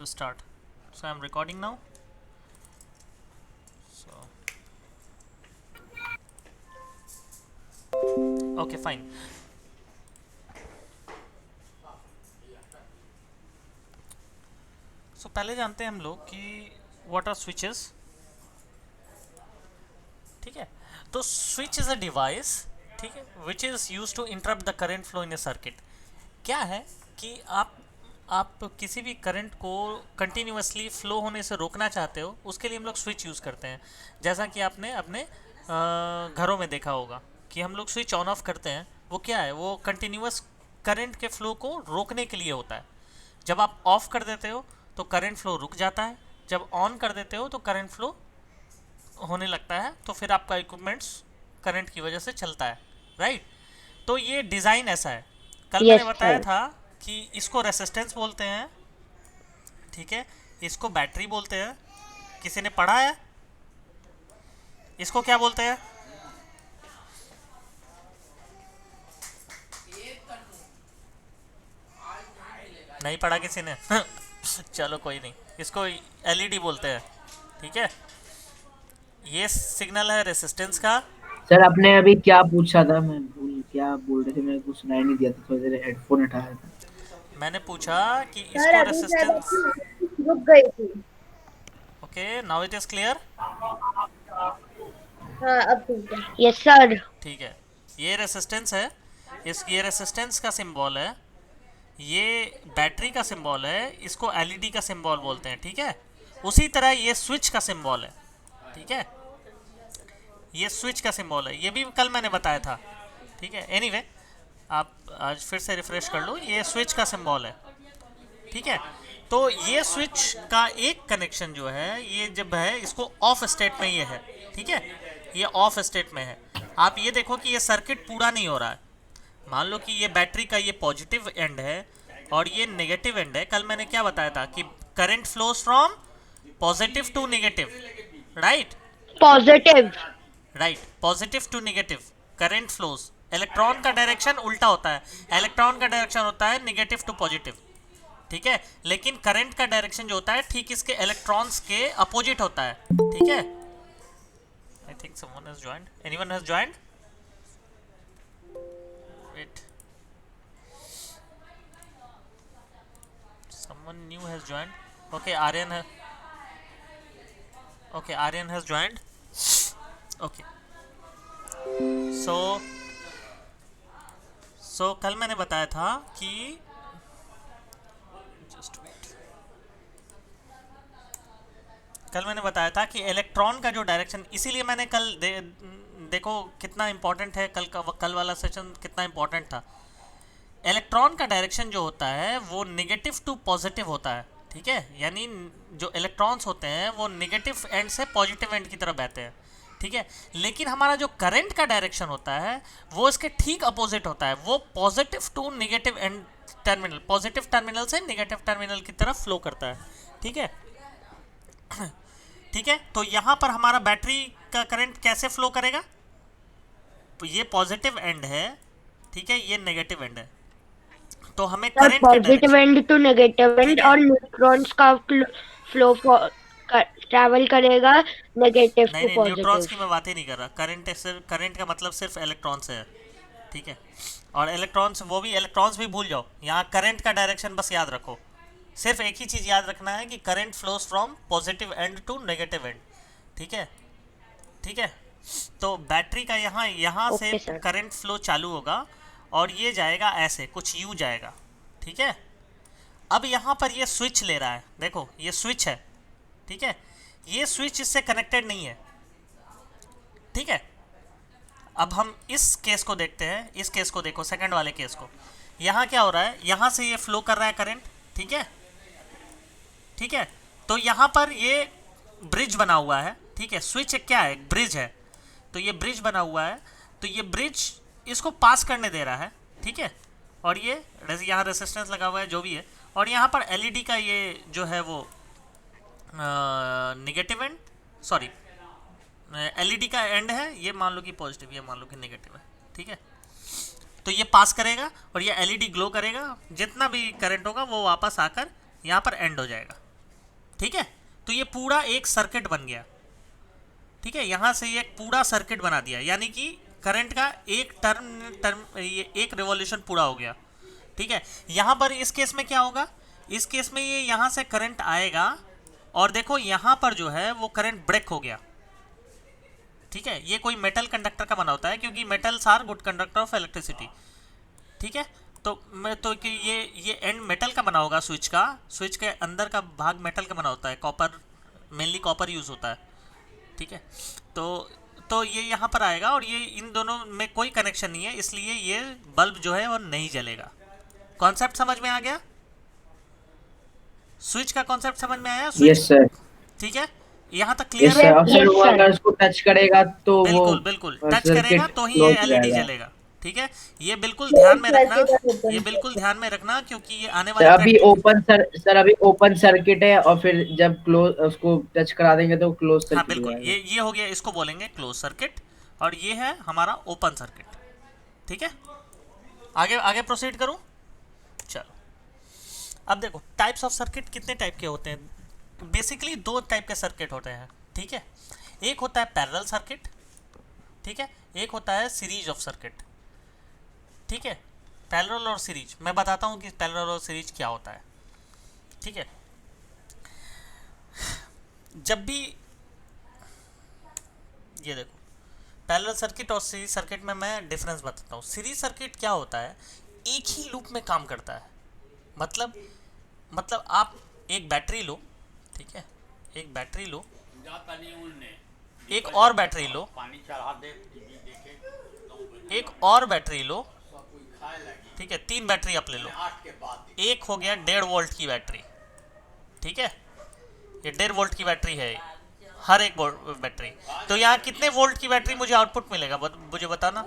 Start. So I'm recording now. So okay, fine. So पहले जानते हैं हम लोग कि what are switches. ठीक है, तो स्विच इज अ डिवाइस, ठीक है, which is use to interrupt the current flow in a circuit. क्या है कि आप किसी भी करंट को कंटिन्यूसली फ्लो होने से रोकना चाहते हो, उसके लिए हम लोग स्विच यूज़ करते हैं. जैसा कि आपने अपने घरों में देखा होगा कि हम लोग स्विच ऑन ऑफ करते हैं. वो क्या है, वो कंटिन्यूस करंट के फ्लो को रोकने के लिए होता है. जब आप ऑफ कर देते हो तो करंट फ्लो रुक जाता है, जब ऑन कर देते हो तो करंट फ्लो होने लगता है, तो फिर आपका इक्विपमेंट्स करंट की वजह से चलता है, राइट. तो ये डिज़ाइन ऐसा है. कल मैंने यस बताया सर। था कि इसको रेसिस्टेंस बोलते हैं, ठीक है, इसको बैटरी बोलते हैं. किसी ने पढ़ा है इसको क्या बोलते हैं? नहीं पढ़ा किसी ने? चलो कोई नहीं, इसको एलईडी बोलते हैं, ठीक है. ये सिग्नल है रेसिस्टेंस का. सर आपने अभी क्या पूछा था, मैं भूल क्या बोल रहे थे, मेरे को सुनाई नहीं दिया था, थोड़ी देर हेडफोन हटाया था. मैंने पूछा कि सर इसको अभी शायद रेसिस्टेंस. आपकी रुक गई थी। Okay, now it is clear. हाँ अब ठीक है। Yes sir. ठीक है, ये रेसिस्टेंस है. ये रेसिस्टेंस का सिंबल है, ये बैटरी का सिंबल है, इसको एलईडी का सिंबल बोलते हैं, ठीक है. उसी तरह ये स्विच का सिंबल है, ठीक है, ये स्विच का सिंबल है. ये भी कल मैंने बताया था, ठीक है. एनीवे, आप आज फिर से रिफ्रेश कर लो. ये स्विच का सिंबल है, ठीक है. तो ये स्विच का एक कनेक्शन जो है, ये जब है इसको ऑफ स्टेट में ये है, ठीक है, ये ऑफ स्टेट में है. आप ये देखो कि ये सर्किट पूरा नहीं हो रहा है. मान लो कि ये बैटरी का ये पॉजिटिव एंड है और ये नेगेटिव एंड है. कल मैंने क्या बताया था कि current flows from positive to negative, right. Positive. Right, positive to negative current flows. Electron का डायरेक्शन उल्टा होता है, इलेक्ट्रॉन का डायरेक्शन होता है नेगेटिव टू पॉजिटिव, ठीक है. लेकिन करंट का डायरेक्शन जो होता है ठीक इसके इलेक्ट्रॉन्स के अपोजिट होता है, ठीक है. I think someone has joined. Anyone has joined? Wait, someone new has joined. Okay, Aryan okay, Aryan has joined. Okay, so कल मैंने बताया था कि just wait. कल मैंने बताया था कि इलेक्ट्रॉन का जो डायरेक्शन, इसीलिए मैंने कल देखो कितना इंपॉर्टेंट है, कल वाला सेशन कितना इंपॉर्टेंट था. इलेक्ट्रॉन का डायरेक्शन जो होता है वो नेगेटिव टू पॉजिटिव होता है, ठीक है. यानी जो इलेक्ट्रॉन्स होते हैं वो नेगेटिव एंड से पॉजिटिव एंड की तरफ बहते हैं, ठीक है. लेकिन हमारा जो करंट का डायरेक्शन होता है वो इसके ठीक अपोजिट होता है. वो positive to negative end terminal, positive terminal से नेगेटिव टर्मिनल की तरफ फ्लो करता है, ठीक है. ठीक है, तो यहाँ पर हमारा बैटरी का करंट कैसे फ्लो करेगा? तो ये पॉजिटिव एंड है, ठीक है, ये नेगेटिव एंड है. तो हमें सर करंट का positive direction, end to negative ठीक एंड है. और न्यूट्रॉन्स का फ्लो ट्रैवल करेगा नेगेटिव नहीं टू नहीं, न्यूट्रॉन्स पॉजिटिव। की मैं बात ही नहीं कर रहा. करंट का मतलब सिर्फ इलेक्ट्रॉन से है, ठीक है. और इलेक्ट्रॉन्स, वो भी इलेक्ट्रॉन्स भी भूल जाओ, यहाँ करंट का डायरेक्शन बस याद रखो. सिर्फ एक ही चीज़ याद रखना है कि current flows from positive end to negative end, ठीक है, ठीक है. तो बैटरी का यहाँ से ओके सर। करंट फ्लो चालू होगा और ये जाएगा ऐसे, कुछ यूँ जाएगा, ठीक है. अब यहाँ पर ये स्विच ले रहा है, देखो ये स्विच है, ठीक है. ये स्विच इससे कनेक्टेड नहीं है, ठीक है. अब हम इस केस को देखते हैं, इस केस को देखो, सेकंड वाले केस को. यहाँ क्या हो रहा है, यहाँ से ये फ्लो कर रहा है करंट, ठीक है, ठीक है. तो यहाँ पर ये ब्रिज बना हुआ है, ठीक है. स्विच क्या है, ब्रिज है. तो ये ब्रिज बना हुआ है, तो ये ब्रिज इसको पास करने दे रहा है, ठीक है. और ये यहाँ रेसिस्टेंस लगा हुआ है जो भी है, और यहाँ पर एलईडी का ये जो है वो नेगेटिव एंड, सॉरी, एलईडी का एंड है, ये मान लो कि पॉजिटिव, ये मान लो कि नेगेटिव है, ठीक है. तो ये पास करेगा और ये एलईडी ग्लो करेगा, जितना भी करंट होगा वो वापस आकर यहाँ पर एंड हो जाएगा, ठीक है, तो ये पूरा एक सर्किट बन गया। ठीक है, यहाँ से ये एक पूरा सर्किट बना दिया, यानी कि करंट का एक ये एक रिवॉल्यूशन पूरा हो गया। ठीक है, यहाँ पर इस केस में क्या होगा, इस केस में ये यहाँ से करंट आएगा और देखो यहाँ पर जो है वो करंट ब्रेक हो गया। ठीक है, ये कोई मेटल कंडक्टर का बना होता है, क्योंकि metals are good conductor of electricity. ठीक है, तो मैं तो कि ये एंड मेटल का बना होगा, स्विच के अंदर का भाग मेटल का बना होता है, कॉपर, मेनली कॉपर यूज़ होता है। ठीक है, तो ये यहाँ पर आएगा और ये इन दोनों में कोई कनेक्शन नहीं है, इसलिए ये बल्ब जो है वो नहीं जलेगा। कॉन्सेप्ट समझ में आ गया? स्विच का कॉन्सेप्ट समझ में आया? स्विच, यस सर, ठीक है, यहाँ तक यस क्लियर सर। है? और सर Yes, वो sir. अगर उसको टच करेगा तो वो बिल्कुल बिल्कुल, टच सर्किट करेगा तो ही ये क्लोज एलईडी रहेगा। जलेगा। ठीक है, ये बिल्कुल ध्यान में रखना, ये बिल्कुल ध्यान में रखना, क्योंकि ये आने सर वाले अभी practical- ओपन सर अभी ओपन सर्किट है, और फिर जब क्लोज उसको टच करा देंगे तो क्लोज हाँ सर्किट हो बिल्कुल, जाएगा। ये हो गया, इसको बोलेंगे क्लोज सर्किट, और ये है हमारा ओपन सर्किट। ठीक है, आगे आगे प्रोसीड करूं? चलो, अब देखो टाइप्स ऑफ सर्किट कितने टाइप के होते हैं। बेसिकली दो टाइप के सर्किट होते हैं। ठीक है, एक होता है पैरेलल सर्किट, ठीक है, एक होता है सीरीज ऑफ सर्किट। ठीक है, पैरेलल और सीरीज, मैं बताता हूँ कि पैरेलल और सीरीज क्या होता है। ठीक है, जब भी ये देखो, पैरेलल सर्किट और सीरीज सर्किट में मैं डिफरेंस बताता हूँ। सीरीज सर्किट क्या होता है, एक ही लूप में काम करता है। मतलब आप एक बैटरी लो, ठीक है, एक बैटरी लो, एक और बैटरी लो, एक और बैटरी लो, ठीक है, 3 बैटरी आप ले लो। एक हो गया 1.5 वोल्ट की बैटरी। ठीक है, ये 1.5 वोल्ट की बैटरी है हर एक बैटरी। तो यहाँ कितने वोल्ट की बैटरी मुझे आउटपुट मिलेगा, मुझे बताना।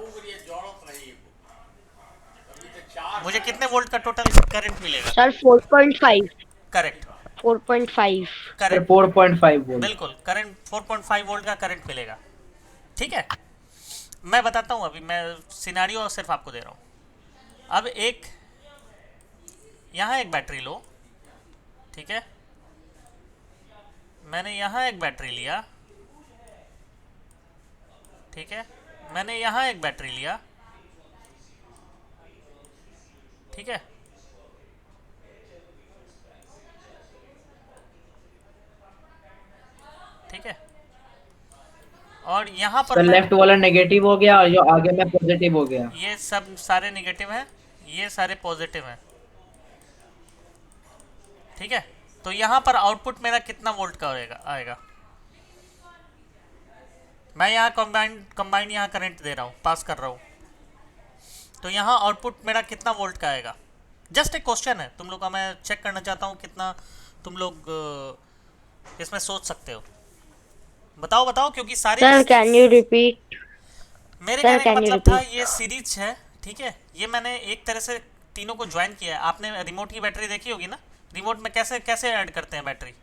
मुझे कितने वोल्ट का टोटल करंट मिलेगा? Sir 4.5 correct, 4.5 sir correct, 4.5 volt. बिल्कुल, करंट 4.5 वोल्ट का करंट मिलेगा। ठीक है, मैं बताता हूँ, अभी मैं सिनारियो सिर्फ आपको दे रहा हूँ। अब एक यहाँ एक बैटरी लो, ठीक है, मैंने यहाँ एक बैटरी लिया, ठीक है, मैंने यहाँ एक बैटरी लिया, ठीक है, ठीक है, और यहाँ पर सर मैं, लेफ्ट वाला नेगेटिव हो गया और जो आगे में पॉजिटिव हो गया। ये सब सारे नेगेटिव हैं, ये सारे पॉजिटिव हैं। ठीक है, तो यहाँ पर आउटपुट मेरा कितना वोल्ट का आएगा? मैं यहाँ कंबाइंड यहाँ करंट दे रहा हूँ, पास कर रहा हूँ, तो यहाँ आउटपुट मेरा कितना वोल्ट का आएगा? जस्ट एक क्वेश्चन है, तुम लोग का मैं चेक करना चाहता हूँ कितना तुम लोग इसमें सोच सकते हो। बताओ बताओ, क्योंकि सारे सर कैन यू रिपीट मेरे Sir, कहने का can you मतलब था repeat? ये सीरीज है। ठीक है, ये मैंने एक तरह से तीनों को ज्वाइन किया है। आपने रिमोट की बैटरी देखी होगी ना, रिमोट में कैसे कैसे ऐड करते हैं बैटरी,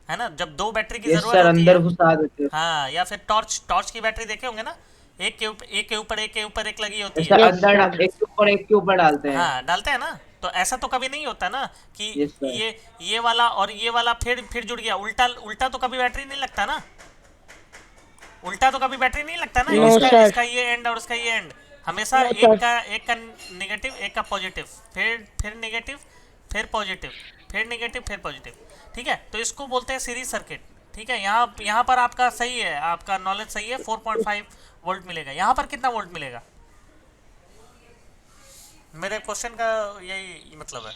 है ना, जब 2 बैटरी की यस जरूरत सर, होती अंदर है। घुसा देते हैं। हाँ, या फिर टॉर्च की बैटरी देखे होंगे ना, एक के ऊपर एक लगी होती सर है। Yes, अंदर sir. एक के ऊपर डालते हैं। हाँ, डालते हैं ना, तो ऐसा तो कभी नहीं होता ना कि Yes, sir. ये वाला और ये वाला फिर जुड़ गया। उल्टा उल्टा तो कभी बैटरी नहीं लगता ना, उल्टा तो कभी बैटरी नहीं लगता ना। No, sir. इसका ये एंड और इसका ये एंड, हमेशा No, sir. एक का नेगेटिव, एक का पॉजिटिव, फिर नेगेटिव, फिर पॉजिटिव, फिर नेगेटिव, फिर पॉजिटिव। ठीक है, तो इसको बोलते हैं सीरीज सर्किट। ठीक है, यहाँ पर आपका सही है, आपका नॉलेज सही है, 4.5 वोल्ट मिलेगा। यहाँ पर कितना वोल्ट मिलेगा? मेरे क्वेश्चन का यही मतलब है।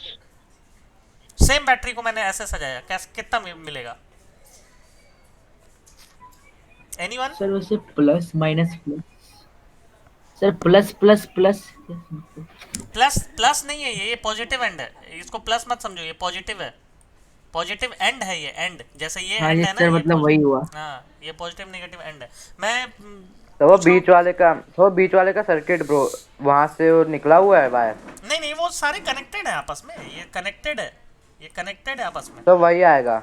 सेम बैटरी को मैंने ऐसे सजाया, कैसे कितना मिलेगा? एनीवन? सर वैसे plus minus plus, sir plus plus plus plus नहीं है, ये पॉजिटिव एंड है, इसको प्लस मत समझो, ये पॉजिटिव है, पॉजिटिव एंड है ये, एंड जैसे ये हाँ एंड ये है ना, सर ये मतलब वही हुआ। हाँ, ये पॉजिटिव नेगेटिव एंड है। मैं तो वो बीच वाले का सर्किट ब्रो, वहां से वो निकला हुआ है वायर, नहीं, वो सारे कनेक्टेड है आपस में, ये कनेक्टेड है, ये कनेक्टेड है आपस में। तो वही आएगा।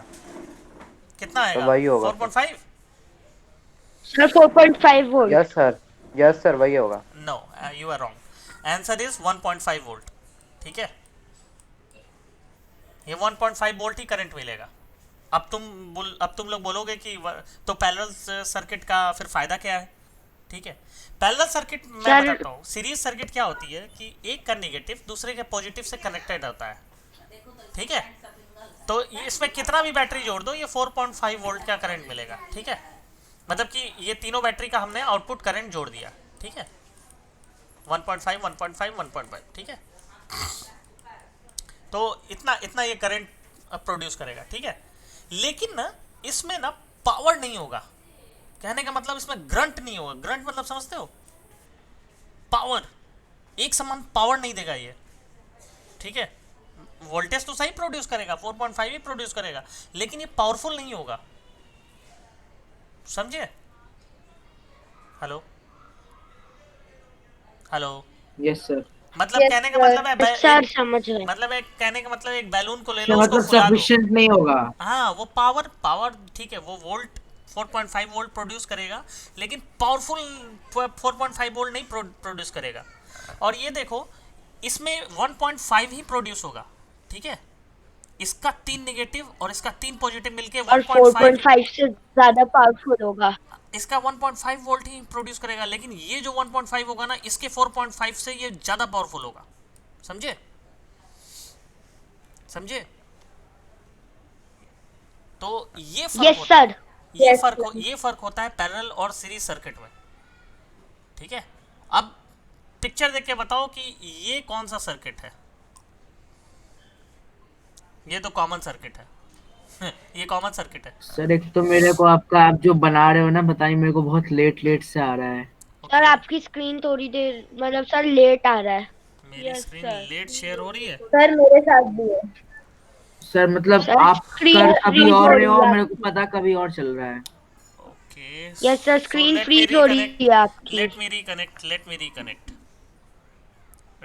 कितना आएगा? तो वही होगा। 4.5? सर 4.5 वोल्ट यस सर वही होगा। No, you are wrong, answer is 1.5 volt. ठीक है, ये 1.5 वोल्ट ही करंट मिलेगा। अब तुम लोग बोलोगे कि तो पैरेलल सर्किट का फिर फायदा क्या है? ठीक है, पैरेलल सर्किट मैं सर- बताता हूँ। सीरीज सर्किट क्या होती है कि एक का नेगेटिव दूसरे के पॉजिटिव से कनेक्टेड होता है। ठीक है, तो इसमें कितना भी बैटरी जोड़ दो ये 4.5 वोल्ट का करंट मिलेगा। ठीक है, मतलब कि ये तीनों बैटरी का हमने आउटपुट करंट जोड़ दिया। ठीक है, 1.5 1.5 1.5। ठीक है, तो इतना इतना ये करंट प्रोड्यूस करेगा। ठीक है, लेकिन ना इसमें ना पावर नहीं होगा। कहने का मतलब इसमें ग्रंट नहीं होगा। ग्रंट मतलब समझते हो? पावर, एक समान पावर नहीं देगा ये। ठीक है, वोल्टेज तो सही प्रोड्यूस करेगा, 4.5 ही प्रोड्यूस करेगा, लेकिन ये पावरफुल नहीं होगा। समझे? Hello hello, yes sir. मतलब Yes, कहने का sir. मतलब है सर समझ रहे। मतलब एक कहने का मतलब एक बैलून को ले इसका लो, उसको मतलब फुला दो। सफिशिएंट नहीं होगा। हाँ, वो पावर पावर ठीक है, वो वोल्ट 4.5 वोल्ट प्रोड्यूस करेगा, लेकिन पावरफुल 4.5 वोल्ट नहीं प्रोड्यूस करेगा। और ये देखो, इसमें 1.5 ही प्रोड्यूस होगा। ठीक है, इसका 3 नेगेटिव और इसका 3 पॉजिटिव मिलके और 1.5, 4.5 से ज्यादा पावरफुल होगा। इसका 1.5 वोल्ट ही प्रोड्यूस करेगा, लेकिन ये जो 1.5 होगा ना, इसके 4.5 से ये ज़्यादा पावरफुल होगा। समझे? समझे? तो ये फर्क यस होता है। सर। ये फर्क होता है पैरेलल और सीरीज सर्किट में। ठीक है, अब पिक्चर देख के बताओ कि ये कौन सा सर्किट है। ये तो कॉमन सर्किट है। ये कॉमन सर्किट है। सर एक तो मेरे को आपका आप जो बना रहे हो ना, बताइए, मेरे को बहुत लेट लेट से आ रहा है। सर आपकी स्क्रीन थोड़ी देर मतलब सर लेट आ रहा है। मेरी Yes, screen sir. Late share हो रही है। सर मेरे साथ भी है। सर मतलब सर आप स्क्रीन कर कभी फ्रीज हो और रही रहे हो, है मेरे को आपकी। पता कभी और चल रहा है। Okay, yes sir, so screen let me freeze हो रही रिकनेक्ट, है आपकी। Let me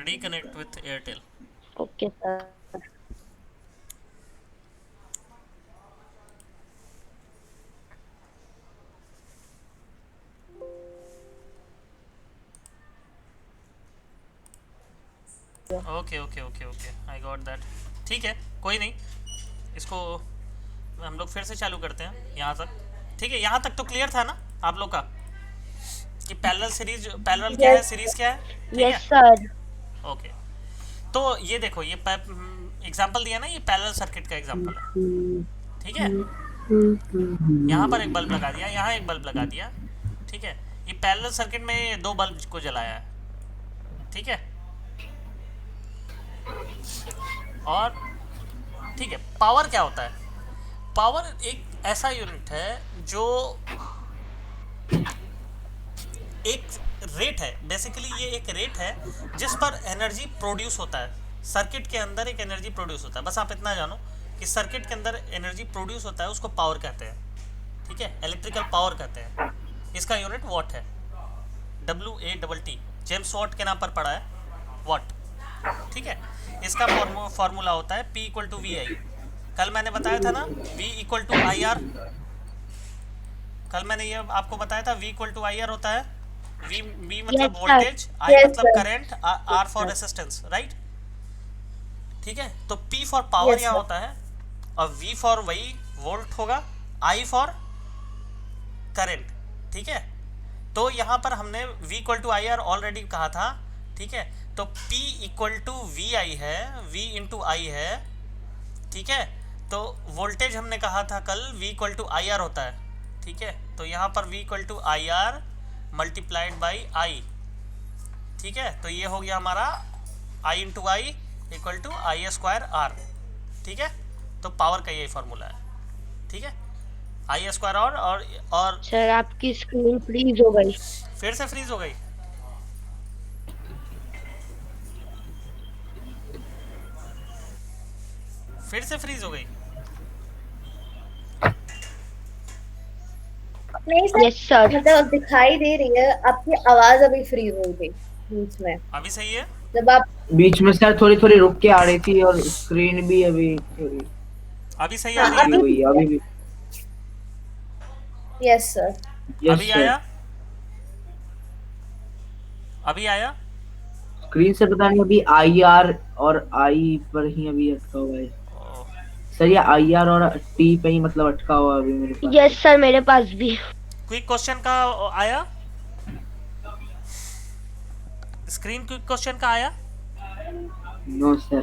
reconnect with Airtel. Okay sir. Okay okay okay okay, I got that. ठीक है, कोई नहीं, इसको हम लोग फिर से चालू करते हैं यहाँ तक। ठीक है, यहाँ तक तो क्लियर था ना आप लोग का कि पैरेलल सीरीज, पैरेलल क्या है, सीरीज क्या है? ठीक है, यस सर। ओके। तो ये देखो, ये एग्जांपल दिया ना, ये पैरेलल सर्किट का एग्जांपल है। ठीक है, यहाँ पर एक बल्ब लगा दिया, यहाँ एक बल्ब लगा दिया। ठीक है, ये पैरेलल सर्किट में दो बल्ब को जलाया है। ठीक है, और ठीक है, पावर क्या होता है? पावर एक ऐसा यूनिट है जो एक रेट है। बेसिकली ये एक रेट है जिस पर एनर्जी प्रोड्यूस होता है। सर्किट के अंदर एक एनर्जी प्रोड्यूस होता है। बस आप इतना जानो कि सर्किट के अंदर एनर्जी प्रोड्यूस होता है, उसको पावर कहते हैं। ठीक है, इलेक्ट्रिकल पावर कहते हैं। इसका यूनिट वॉट है, WATT, जेम्स वॉट के नाम पर पड़ा है, वॉट। ठीक है, इसका फॉर्मूला होता है P इक्वल टू VI। कल मैंने बताया था ना V इक्वल टू IR। कल मैंने ये आपको बताया था V इक्वल टू IR होता है। V मतलब Yes, sir. Voltage, I Yes, मतलब sir. Current, R for resistance, right? ठीक है, तो P फॉर पावर Yes, यहाँ sir. होता है, और V फॉर वही वोल्ट होगा, I फॉर करंट। ठीक है, तो यहाँ पर हमने V equal to IR already कहा था। ठीक है, तो P इक्वल टू VI है, V इंटू I है। ठीक है, तो वोल्टेज हमने कहा था कल V इक्वल टू IR होता है। ठीक है, तो यहाँ पर V equal to IR multiplied by I। ठीक है, तो ये हो गया हमारा I into I equal to I square R। ठीक है, तो पावर का यही फॉर्मूला है। ठीक है, I स्क्वायर और सर आपकी स्क्रीन फ्रीज हो गई। फिर से फ्रीज हो गई। फिर से फ्रीज हो गई। नहीं सर, यस सर। मतलब दिखाई दे रही है, आपकी आवाज अभी फ्रीज हो गई बीच में, अभी सही है? जब आप बीच में सर थोड़ी थोड़ी रुक के आ रही थी, और स्क्रीन भी अभी थोड़ी अभी सही आ रही है फ्री ना? हुई है अभी भी। Yes sir. यस अभी सर। आया? अभी आया? स्क्रीन से पता नहीं, अभी IR और I पर ही अभी अटका हुआ है। सर ये IR और T पे ही मतलब अटका हुआ है अभी मेरे पास। यस सर, मेरे पास भी। क्विक क्वेश्चन का आया, स्क्रीन क्विक क्वेश्चन का आया? नो सर,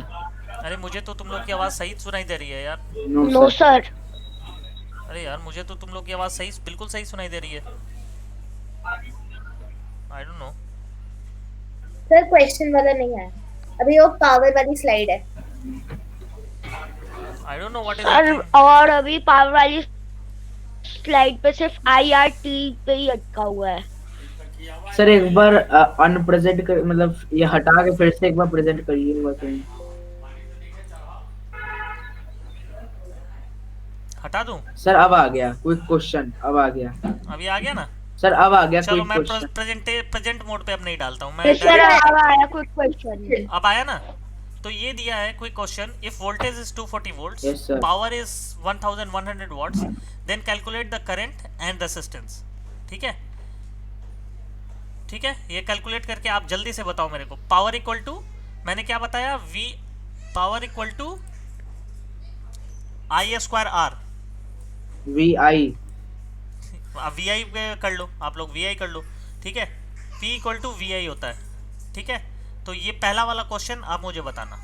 अरे मुझे तो तुम लोग की आवाज़ सही सुनाई दे रही है यार। No no sir. सर। अरे यार मुझे तो तुम लोग की आवाज़ सही, बिल्कुल सही सुनाई दे रही है। आई डोंट नो। सर क्वेश्चन वाला नहीं आया, अभी वो पावर वाली स्लाइड है। आई don't know what is sir happening. और अभी पावर वाली स्लाइड पे सिर्फ IRT पे ही अटका हुआ है। सर एक बार अनप्रेजेंट कर, मतलब ये हटा के फिर से एक बार प्रेजेंट करिए एक बार कहीं। हटा दूं? सर अब आ गया क्विक क्वेश्चन, अब आ गया अभी आ गया ना? सर, अब आ गया चलो क्विक मैं क्वेश्चन। प्रेजेंट मोड पे अब नहीं डालता हूँ मैं यस सर, डायरेक्ट। अब आया क्विक क्वेश्चन। अब आया ना? तो ये दिया है quick question, if voltage is 240 volts, Yes, sir. Power is 1100 watts, then calculate the current and resistance. ठीक है, ठीक है, ये कैलकुलेट करके आप जल्दी से बताओ मेरे को। पावर इक्वल टू, मैंने क्या बताया, V power equal to I square R. VI। V I कर लो, आप लोग वी आई कर लो। ठीक है, P इक्वल टू वी आई होता है। ठीक है, तो ये पहला वाला क्वेश्चन आप मुझे बताना।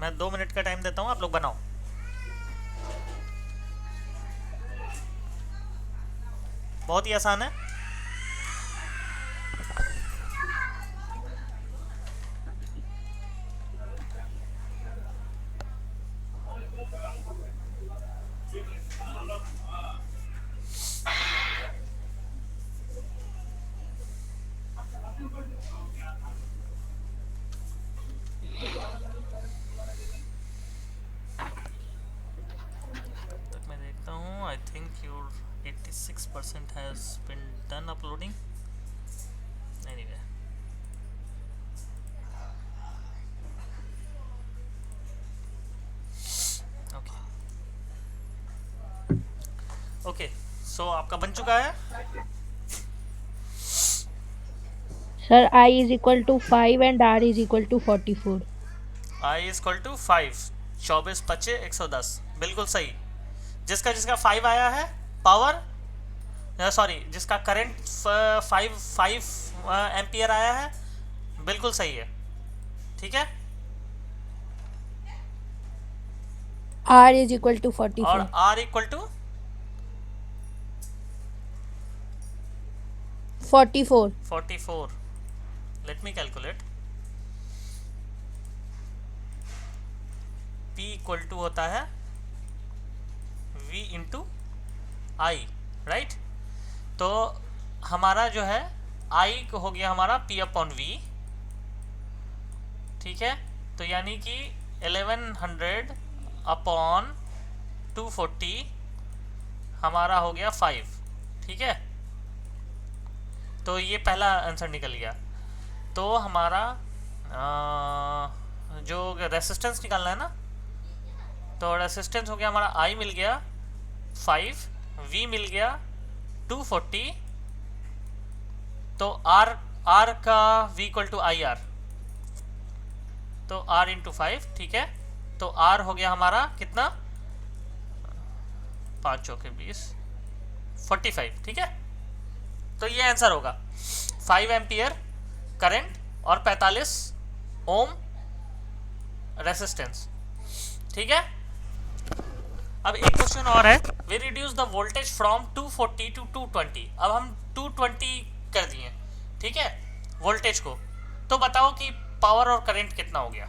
मैं 2 मिनट का टाइम देता हूँ, आप लोग बनाओ। बहुत ही आसान है। तक मैं देखता हूँ, I think your 86% has been done uploading. Anyway, okay okay, so आपका बन चुका है। Sir, I is equal to 5 and R is equal to 44. I is equal to 5, 24 पच्चे 110, बिल्कुल सही। जिसका जिसका 5 आया है, पावर सॉरी, जिसका करंट 5 एम्पियर आया है, बिल्कुल सही है। ठीक है, R is equal to और 44. R equal to 44. 44। Let me calculate. P equal to होता है V इंटू आई, राइट? तो हमारा जो है I हो गया हमारा P अपॉन V। ठीक है, तो यानी कि 1100 अपॉन 240 हमारा हो गया 5। ठीक है, तो ये पहला आंसर निकल गया। तो हमारा जो रेसिस्टेंस निकालना है ना, तो रेसिस्टेंस हो गया हमारा I मिल गया 5, V मिल गया 240, तो R का V equal to I R, तो R इंटू 5। ठीक है, तो R हो गया हमारा कितना, 5 चौके 20, 45। ठीक है, तो ये आंसर होगा 5 एम्पियर करंट और 45 ओम रेसिस्टेंस। ठीक है, अब एक क्वेश्चन और है, we reduce the voltage from 240 to 220। अब हम 220 कर दिए, ठीक है, वोल्टेज को। तो बताओ कि पावर और करंट कितना हो गया।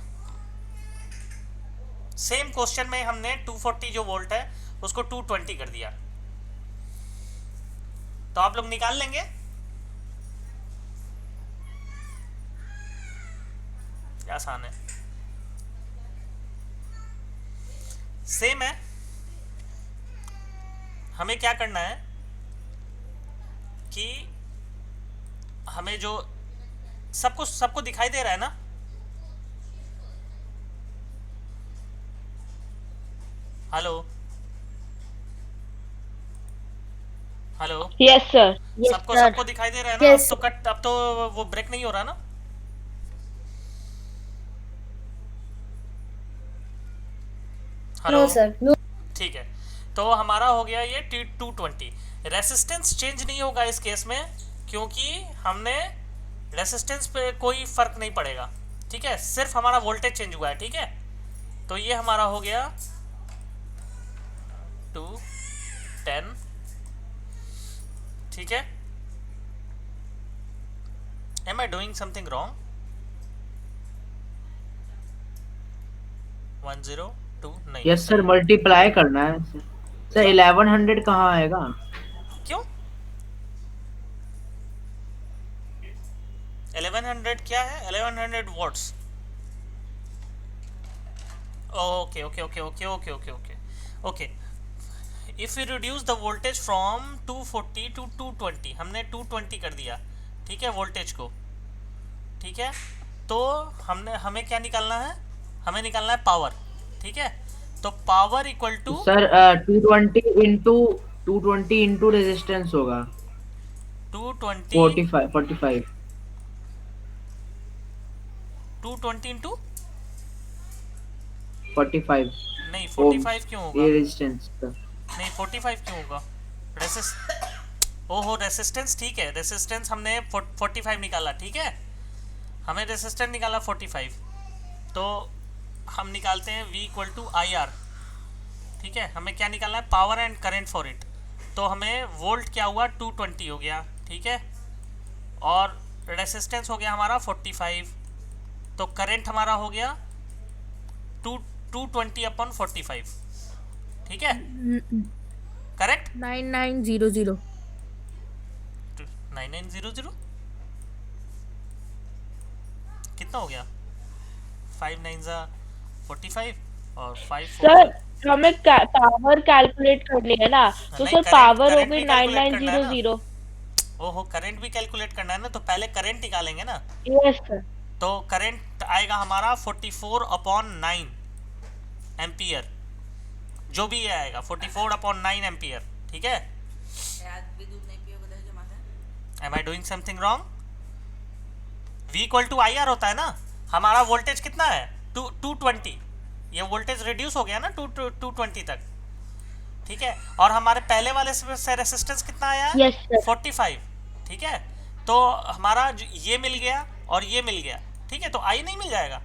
सेम क्वेश्चन में हमने 240 जो वोल्ट है उसको 220 कर दिया, तो आप लोग निकाल लेंगे। आसान है, सेम है। हमें क्या करना है कि हमें जो सबको दिखाई दे रहा है ना, hello hello, yes sir. Yes sir. सबको दिखाई दे रहा है ना? Yes. अब तो वो ब्रेक नहीं हो रहा ना? Hello sir no. ठीक है, तो हमारा हो गया ये T220। रेसिस्टेंस चेंज नहीं होगा इस केस में, क्योंकि हमने रेसिस्टेंस पे कोई फर्क नहीं पड़ेगा, ठीक है, सिर्फ हमारा वोल्टेज चेंज हुआ है, ठीक है। तो ये हमारा हो गया 210, ठीक है। Am I doing something wrong? 102 नहीं, यस सर, मल्टीप्लाई करना है सर। सर 1100 कहाँ आएगा? क्यों 1100 क्या है? 1100 watts. Okay okay okay okay okay okay okay okay. If you reduce the voltage from 240 to 220, हमने 220 कर दिया, ठीक है, वोल्टेज को, ठीक है। तो हमें क्या निकालना है? हमें निकालना है पावर, ठीक है। तो power equal to sir 220 into resistance होगा 220 45 220 इंटू 45 नहीं 45 क्यों होगा? ये रेजिस्टेंस का। नहीं 45 क्यों होगा? ओहो रेसिस्टेंस, ठीक है, रेसिस्टेंस हमने 45 निकाला, ठीक है, हमें रेसिस्टेंस निकाला 45। तो हम निकालते हैं V equal to I R, ठीक है। हमें क्या निकालना है? Power and current for it. तो हमें वोल्ट क्या हुआ? 220 हो गया, ठीक है, और रेसिस्टेंस हो गया हमारा 45। तो करंट हमारा हो गया 220 अपॉन 45, ठीक है, करेक्ट। 9900 9900 कितना हो गया? 5 9 45 और 5 सर हमें पावर कैलकुलेट कर लिया ना, तो नहीं, सर current- पावर हो current गई भी calculate करना है ना। 9900। ओहो करंट भी कैलकुलेट करना है ना, तो पहले करंट निकालेंगे ना। Yes sir. तो करंट आएगा हमारा 44 अपॉन 9 एम्पियर, जो भी ये आएगा 44 अपॉन 9 एम्पियर, ठीक है। Am I doing something wrong? V equal to I R होता है ना। हमारा वोल्टेज कितना है? 220। ये वोल्टेज रिड्यूस हो गया ना 220 तक, ठीक है। और हमारे पहले वाले से रेसिस्टेंस कितना आया? Yes, sir. 45, ठीक है। तो हमारा ये मिल गया और ये मिल गया, ठीक है। तो आई नहीं मिल जाएगा?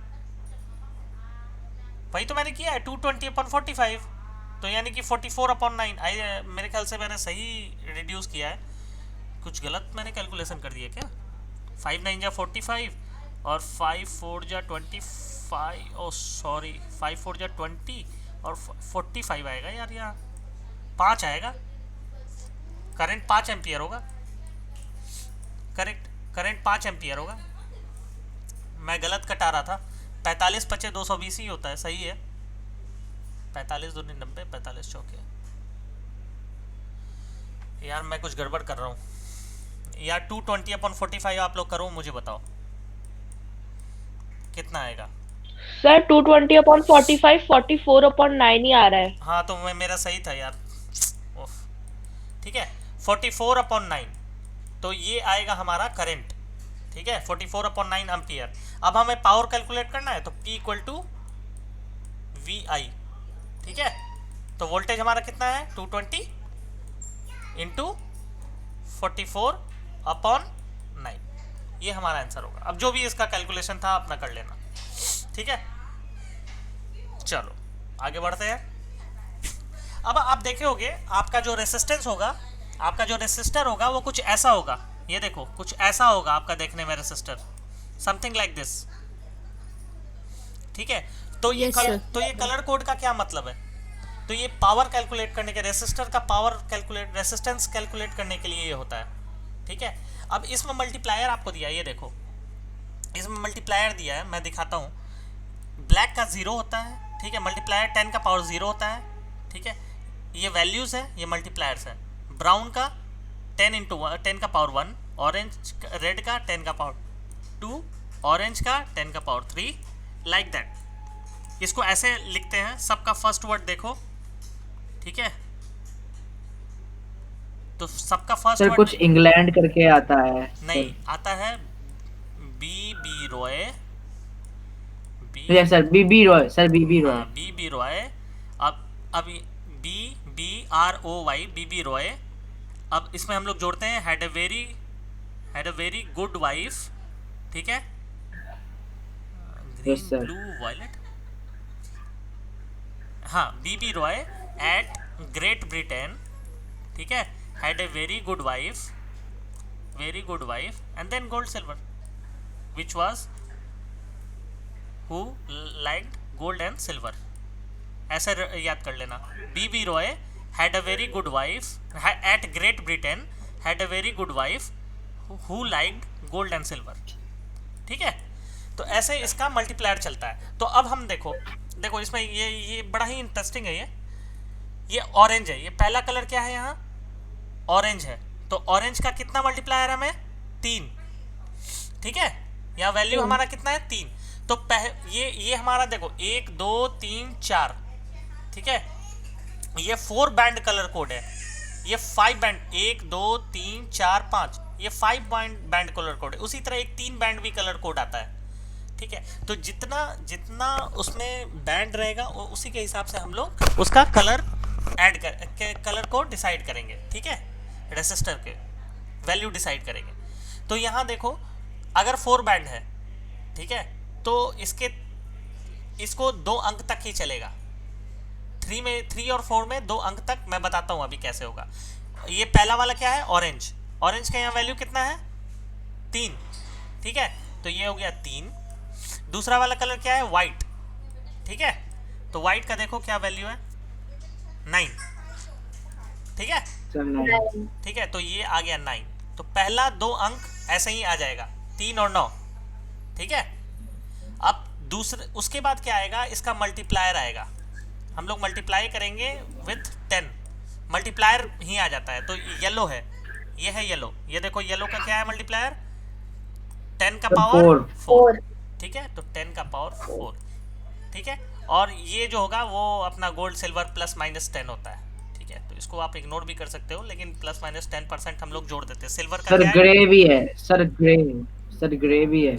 वही तो मैंने किया है 220 अपॉन 45, तो यानी कि 44 अपॉन 9 आई। मेरे ख्याल से मैंने सही रिड्यूस किया है, कुछ गलत मैंने कैलकुलेशन कर दिया क्या? 5 9 जा 45 और 5 4 जा 25, ओ सॉरी 5 4 जा 20 और 45 आएगा यार, यहाँ 5 आएगा। करंट 5 एम्पियर होगा, करेक्ट, करंट 5 एम्पियर होगा। मैं गलत कटा रहा था। 45 5 220 ही होता है, सही है। 45 2 90 45 चौके। यार मैं कुछ गड़बड़ कर रहा हूँ यार। 220 अपॉन 45 आप लोग करो, मुझे बताओ कितना आएगा। सर 220 अपॉन 45 44 अपॉन 9 ही आ रहा है। हाँ तो मेरा सही था यार, ओफ, ठीक है। 44 अपॉन 9, तो ये आएगा हमारा करंट, ठीक है, 44 अपॉन 9 एम्पियर। अब हमें पावर कैलकुलेट करना है, तो P इक्वल टू वी आई, ठीक है। तो वोल्टेज हमारा कितना है? 220 इंटू 44 अपॉन 9, ये हमारा आंसर होगा। अब जो भी इसका कैलकुलेशन था अपना कर लेना, ठीक है। चलो आगे बढ़ते हैं। अब आप देखे होगे आपका जो रेसिस्टेंस होगा, आपका जो रेसिस्टर होगा वो कुछ ऐसा होगा। ये देखो कुछ ऐसा होगा आपका देखने में रेसिस्टर, समथिंग लाइक दिस, ठीक है। तो ये तो ये कलर कोड का क्या मतलब है? तो ये पावर कैलकुलेट करने के, रेसिस्टर का पावर कैलकुलेट, रेसिस्टेंस कैलकुलेट करने के लिए ये होता है, ठीक है। अब इसमें मल्टीप्लायर आपको दिया है, ये देखो इसमें मल्टीप्लायर दिया है, मैं दिखाता हूँ। ब्लैक का 0 होता है, ठीक है, मल्टीप्लायर 10 का पावर 0 होता है, ठीक है। ये वैल्यूज़ है, ये मल्टीप्लायर्स है। ब्राउन का 10 इंटू 10 का पावर 1, ऑरेंज रेड का 10 का पावर 2, ऑरेंज का 10 का पावर 3, लाइक दैट। इसको ऐसे लिखते हैं, सबका फर्स्ट वर्ड देखो, ठीक है। तो सबका फर्स्ट सर वर्ड कुछ इंग्लैंड करके आता है। नहीं आता है, बी रॉय, यस सर, बीबी रॉय, सर बीबी रॉय। बी रॉय। अब अब BBROY बीबी रॉय, अब इसमें हम लोग जोड़ते हैं had a very good wife, ठीक है, green Yes, sir. Blue violet, हाँ BB Roy at Great Britain, ठीक है, had a very good wife and then gold silver which was who liked gold and silver, ऐसा याद कर लेना। BB Roy had a very good wife at Great Britain, had a very good wife who liked gold and silver, ठीक है। तो ऐसे इसका multiplier चलता है। तो अब हम देखो इसमें ये बड़ा ही इंटरेस्टिंग है। ये ऑरेंज है, ये पहला कलर क्या है, यहाँ ऑरेंज है, तो ऑरेंज का कितना मल्टीप्लायर हमें 3, ठीक है, यहाँ वैल्यू हमारा कितना है 3। तो ये हमारा देखो 1 2 3 4, ठीक है, ये 4 बैंड कलर कोड है, ये 5 बैंड 1 2 3 4 5, ये 5 बैंड कलर कोड है। उसी तरह एक 3 बैंड भी कलर कोड आता है, ठीक है। तो जितना उसमें बैंड रहेगा उसी के हिसाब से हम लोग उसका कलर कलर को डिसाइड करेंगे, ठीक है, रेसिस्टर के वैल्यू डिसाइड करेंगे। तो यहाँ देखो अगर 4 बैंड है, ठीक है, तो इसको 2 अंक तक ही चलेगा। 3 और 4 में 2 अंक तक मैं बताता हूँ अभी कैसे होगा। ये पहला वाला क्या है, ऑरेंज का यहाँ वैल्यू कितना है 3, ठीक है, तो ये हो गया 3। दूसरा वाला कलर क्या है, वाइट, ठीक है, तो वाइट का देखो क्या वैल्यू है 9, ठीक है, ठीक है, तो ये आ गया 9। तो पहला 2 अंक ऐसे ही आ जाएगा 3 और 9, ठीक है। अब दूसरे उसके बाद क्या आएगा, इसका मल्टीप्लायर आएगा, हम लोग मल्टीप्लाई करेंगे विथ 10, मल्टीप्लायर ही आ जाता है। तो येलो है, ये है येलो, ये देखो येलो का क्या है मल्टीप्लायर 10 का पावर 4, ठीक है, तो 10 का पावर 4, ठीक है। और ये जो होगा वो अपना गोल्ड सिल्वर प्लस माइनस 10 होता है, ठीक है, तो इसको आप इग्नोर भी कर सकते हो, लेकिन प्लस माइनस 10% हम लोग जोड़ देते हैं। सिल्वर का सर क्या ग्रे भी है, सर ग्रे भी है।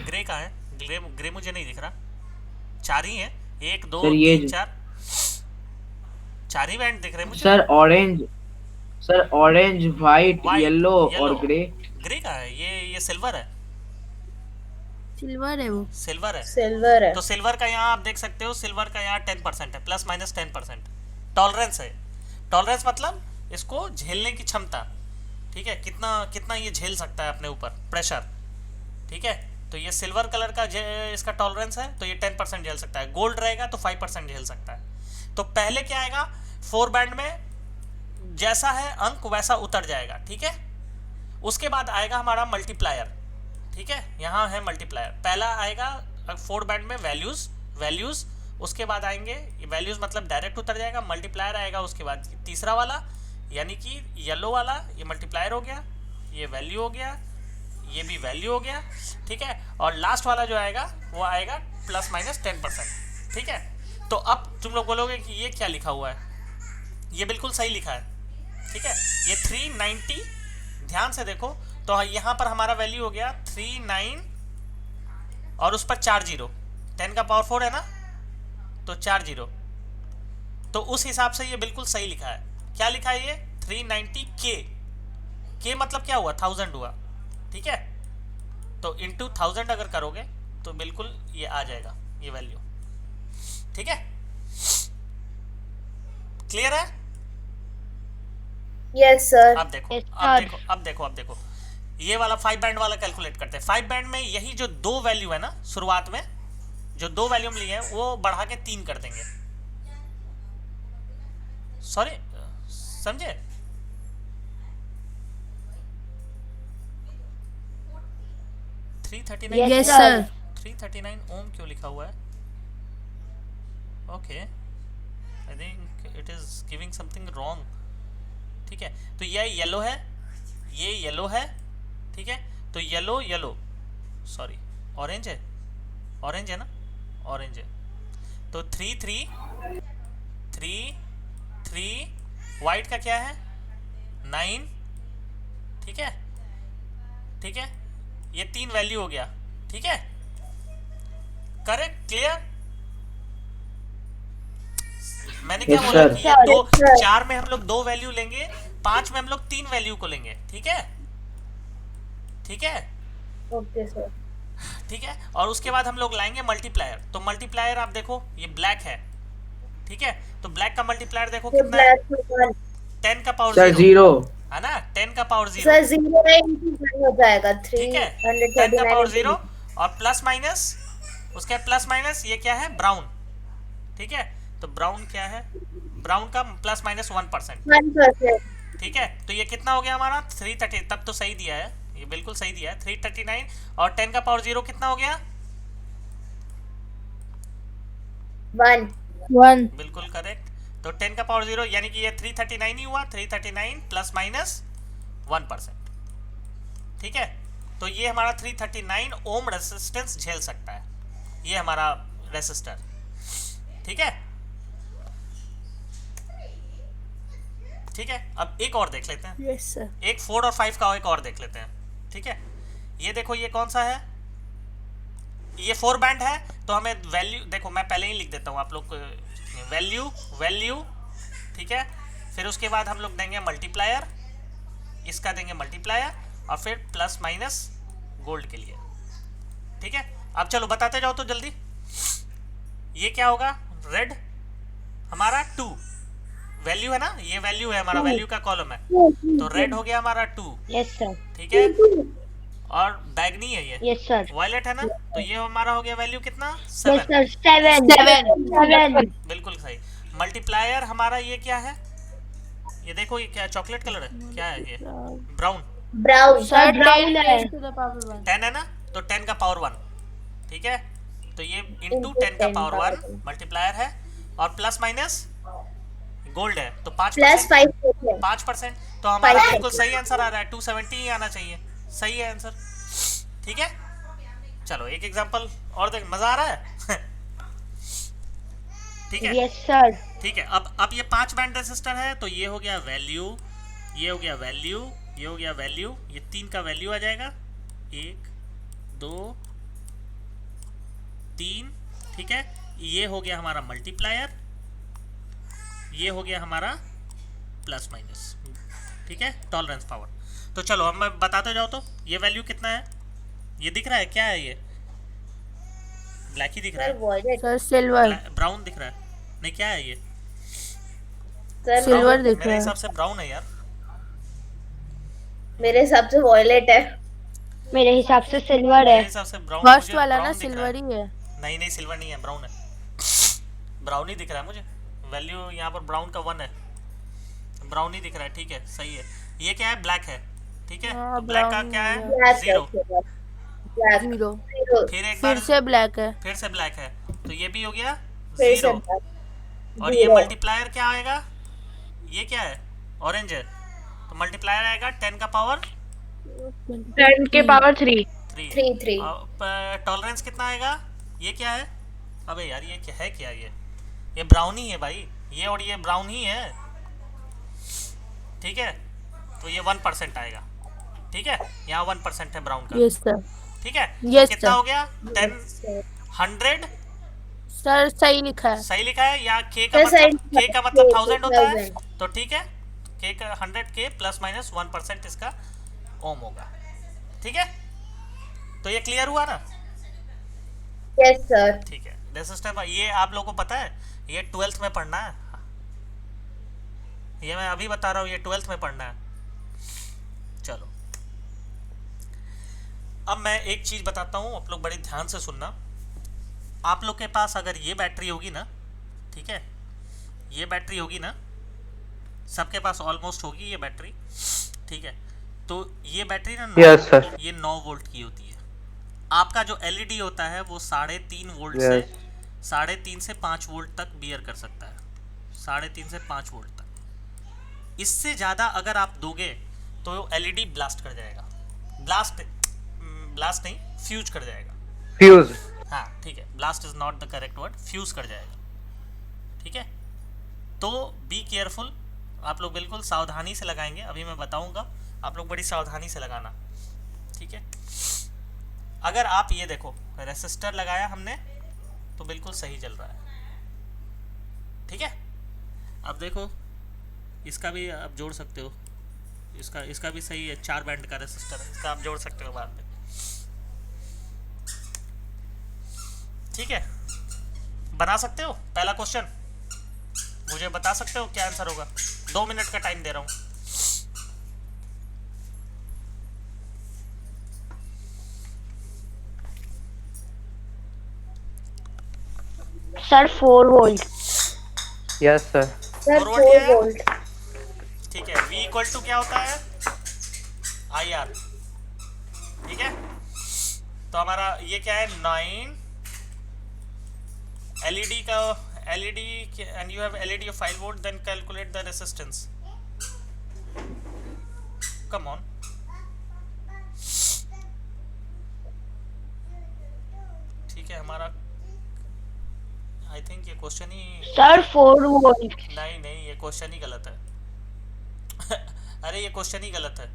ग्रे का है, ग्रे मुझे नहीं दिख रहा, 4 ही है, 1 2 सर ये 3 4, 4 ही बैंड दिख रहे हैं मुझे। सर ऑरेंज व्हाइट येलो और ग्रे का है, ये सिल्वर है, सिल्वर है, वो सिल्वर है, सिल्वर है। तो सिल्वर का यहाँ आप देख सकते हो, सिल्वर का यहाँ 10% है, प्लस माइनस 10% टॉलरेंस है। टॉलरेंस मतलब इसको झेलने की क्षमता, ठीक है, कितना ये झेल सकता है अपने ऊपर प्रेशर, ठीक है। तो ये सिल्वर कलर का इसका टॉलरेंस है, तो ये 10% झेल सकता है। गोल्ड रहेगा तो 5% झेल सकता है। तो पहले क्या आएगा, 4 बैंड में जैसा है अंक वैसा उतर जाएगा, ठीक है। उसके बाद आएगा हमारा मल्टीप्लायर, ठीक है, यहाँ है मल्टीप्लायर। पहला आएगा 4 बैंड में वैल्यूज, उसके बाद आएंगे वैल्यूज मतलब डायरेक्ट उतर जाएगा, मल्टीप्लायर आएगा उसके बाद तीसरा वाला, यानी कि येलो वाला, ये मल्टीप्लायर हो गया, ये वैल्यू हो गया, ये भी वैल्यू हो गया, ठीक है। और लास्ट वाला जो आएगा वो आएगा प्लस माइनस 10%, ठीक है। तो अब तुम लोग बोलोगे कि ये क्या लिखा हुआ है, ये बिल्कुल सही लिखा है, ठीक है, ये 390, ध्यान से देखो, तो यहाँ पर हमारा वैल्यू हो गया 39 और उस पर 4 जीरो, 10 का पावर 4 है ना, तो 4 जीरो, तो उस हिसाब से ये बिल्कुल सही लिखा है। क्या लिखा है ये 390 के मतलब क्या हुआ 1000 हुआ, ठीक है। तो इंटू 1000 अगर करोगे तो बिल्कुल ये आ जाएगा ये वैल्यू, ठीक है। क्लियर है? Yes sir. अब देखो Yes, अब देखो ये वाला 5 बैंड वाला कैलकुलेट करते हैं। 5 बैंड में यही जो 2 वैल्यू है ना, शुरुआत में जो 2 वैल्यू हम लिए हैं वो बढ़ा के 3 कर देंगे, सॉरी समझे। Yes sir. 339 ओम क्यों लिखा हुआ है? Okay, I think it is giving something wrong, ठीक है। तो ये येलो है, ये येलो है, ठीक है। तो येलो सॉरी ऑरेंज है ना, ऑरेंज है। तो 3 वाइट का क्या है 9, ठीक है, ठीक है। ये 3 वैल्यू हो गया, ठीक है, करेक्ट, क्लियर। मैंने क्या Yes, बोला sir. कि ये Yes, दो sir. 4 में हम लोग 2 वैल्यू लेंगे, 5 में हम लोग 3 वैल्यू को लेंगे। ठीक है, ठीक है, ओके सर। ठीक है। और उसके बाद हम लोग लाएंगे मल्टीप्लायर। तो मल्टीप्लायर आप देखो ये ब्लैक है, ठीक है, तो ब्लैक का मल्टीप्लायर देखो ये कितना है, ब्लैक में 1 10 का पावर सर 0 जीरो। है ना, 10 का पावर 0, सर 0 है इनटू 1 हो जाएगा ठीक है, 10 का 339 पावर 0 और प्लस माइनस, उसके बाद प्लस माइनस ये क्या है, ब्राउन, ठीक है। तो ब्राउन क्या है, ब्राउन का प्लस माइनस 1%, 1%। ठीक है। तो ये कितना हो गया हमारा 330, तब तो सही दिया है, ये बिल्कुल सही दिया है 339। और 10 का पावर 0 कितना हो गया, 1 1. बिल्कुल करेक्ट। तो 10 का पावर 0 यानी कि ये 339 ही हुआ, 339 प्लस माइनस 1%, ठीक है। तो ये हमारा 339 ओम रेजिस्टेंस झेल सकता है, ये हमारा रेसिस्टर, ठीक है, ठीक है। अब एक और देख लेते हैं, Yes, sir. एक 4 और 5 का एक और देख लेते हैं, ठीक है। ये देखो ये कौन सा है, ये 4 बैंड है, तो हमें वैल्यू देखो, मैं पहले ही लिख देता हूँ आप लोग को, वैल्यू वैल्यू, ठीक है। फिर उसके बाद हम लोग देंगे मल्टीप्लायर, इसका देंगे मल्टीप्लायर, और फिर प्लस माइनस गोल्ड के लिए, ठीक है। अब चलो बताते जाओ तो जल्दी। ये क्या होगा, रेड हमारा 2 वैल्यू है ना, ये वैल्यू है हमारा, वैल्यू का कॉलम है, तो रेड हो गया हमारा 2, यस सर, ठीक है। और बैगनी है ये, यस सर, वायलेट है ना, तो ये हमारा हो गया वैल्यू कितना, यस 7, सर, 7 बिल्कुल सही। मल्टीप्लायर हमारा ये क्या है, ये देखो ये क्या चॉकलेट कलर है, क्या है ये, ब्राउन, ब्राउन Sir, brown 10 है। raised to the power 1. 10 है ना, तो 10 का पावर 1, ठीक है। तो ये इंटू 10 का पावर 1 मल्टीप्लायर है, और प्लस माइनस गोल्ड है, तो प्लस 5%, 5%। 5%, तो हमारा 5%। बिल्कुल सही आंसर आ रहा है, 270 ही आना चाहिए, सही है आंसर, ठीक है। चलो एक एग्जांपल और देख, मजा आ रहा है ठीक है, यस सर, ठीक है। अब ये 5 बैंड रेसिस्टर है, तो ये हो गया वैल्यू, ये हो गया वैल्यू, ये हो गया वैल्यू, ये 3 का वैल्यू आ जाएगा, 1 2 3, ठीक है। ये हो गया हमारा मल्टीप्लायर, ये हो गया हमारा प्लस माइनस, ठीक है, टॉलरेंस पावर। तो चलो हम बताते जाओ तो, ये वैल्यू कितना है, ये दिख रहा है, क्या है ये, ब्लैक ही दिख रहा सर है, वॉयलेट। Sir, silver. ब्राउन दिख रहा है, नहीं क्या है ये, सर Silver दिख मेरे रहा हिसाब है. से ब्राउन है यार, मेरे हिसाब से वॉयलेट है। मेरे हिसाब से सिल्वर मेरे है। हिसाब से ब्राउन, फर्स्ट मुझे वाला ना ब्राउन दिख रहा है। सिल्वर ही है. नहीं नहीं सिल्वर नहीं है, ब्राउन है, ब्राउन ही दिख रहा है मुझे, वैल्यू यहाँ पर ब्राउन का 1 है, ब्राउन ही दिख रहा है, ठीक है सही है। ये क्या है, ब्लैक है, ठीक है, हाँ, तो ब्लैक का brown क्या ही है, है. Black 0, black 0. 0 फिर एक फिर बार से ब्लैक है. फिर से ब्लैक है, तो ये भी हो गया फिर से 0, black, और ये 0। मल्टीप्लायर क्या आएगा, ये क्या है, ऑरेंज है, तो मल्टीप्लायर आएगा 10 का पावर 10 के पावर 3। 3, 3 टॉलरेंस कितना आएगा, ये क्या है, अबे यार ये क्या है, क्या ये ब्राउन ही है भाई, ये और ये ब्राउन ही है, ठीक है। तो ये 1% आएगा, ठीक है, यहाँ 1% है ब्राउन का, यस सर. ठीक है। Yes, तो कितना sir. हो गया 10 100 सर सही लिखा है. सही लिखा है, या के का सर, मतलब सही के का मतलब लिखा है, 1000 होता है, 1000। तो ठीक है, के का 100 के प्लस माइनस 1% इसका ओम होगा, ठीक है। तो ये क्लियर हुआ ना, यस सर। ठीक है। रेसिस्टर ये आप लोगों को पता है, ये 12th में पढ़ना है, ये मैं अभी बता रहा हूँ, ये 12th में पढ़ना है। चलो अब मैं एक चीज़ बताता हूँ, आप लोग बड़े ध्यान से सुनना। आप लोग के पास अगर ये बैटरी होगी ना, ठीक है, ये बैटरी होगी ना, सबके पास ऑलमोस्ट होगी ये बैटरी, ठीक है। तो ये बैटरी ना Yes, sir. ये 9 वोल्ट की होती है। आपका जो एलईडी होता है वो 3.5 वोल्ट Yes. से 3.5 से 5 वोल्ट तक बियर कर सकता है, 3.5 से 5 वोल्ट तक। इससे ज़्यादा अगर आप दोगे तो एलईडी ब्लास्ट कर जाएगा, ब्लास्ट नहीं, फ्यूज कर जाएगा। फ्यूज. हाँ ठीक है, blast is not the correct word, fuse कर जाएगा, ठीक है। तो बी केयरफुल, आप लोग बिल्कुल सावधानी से लगाएंगे, अभी मैं बताऊंगा, आप लोग बड़ी सावधानी से लगाना, ठीक है। अगर आप ये देखो रेसिस्टर लगाया हमने तो बिल्कुल सही चल रहा है, ठीक है। अब देखो इसका भी आप जोड़ सकते हो, इसका भी सही है, 4 बैंड का रेसिस्टर है, इसका आप जोड़ सकते हो बाद में। ठीक है, बना सकते हो पहला क्वेश्चन, मुझे बता सकते हो क्या आंसर होगा? 2 मिनट का टाइम दे रहा हूँ। Sir 4 volt. Yes sir. Sir 4 4 volt volt. ठीक है, V इक्वल टू क्या होता है? IR। ठीक है, तो हमारा ये क्या है, 9 LED का LED and you have LED of 5 volt, then calculate the resistance. Come on. ठीक है, हमारा आई थिंक ये क्वेश्चन ही सर 4 वोल्ट। नहीं, ये क्वेश्चन ही गलत है। अरे ये क्वेश्चन ही गलत है,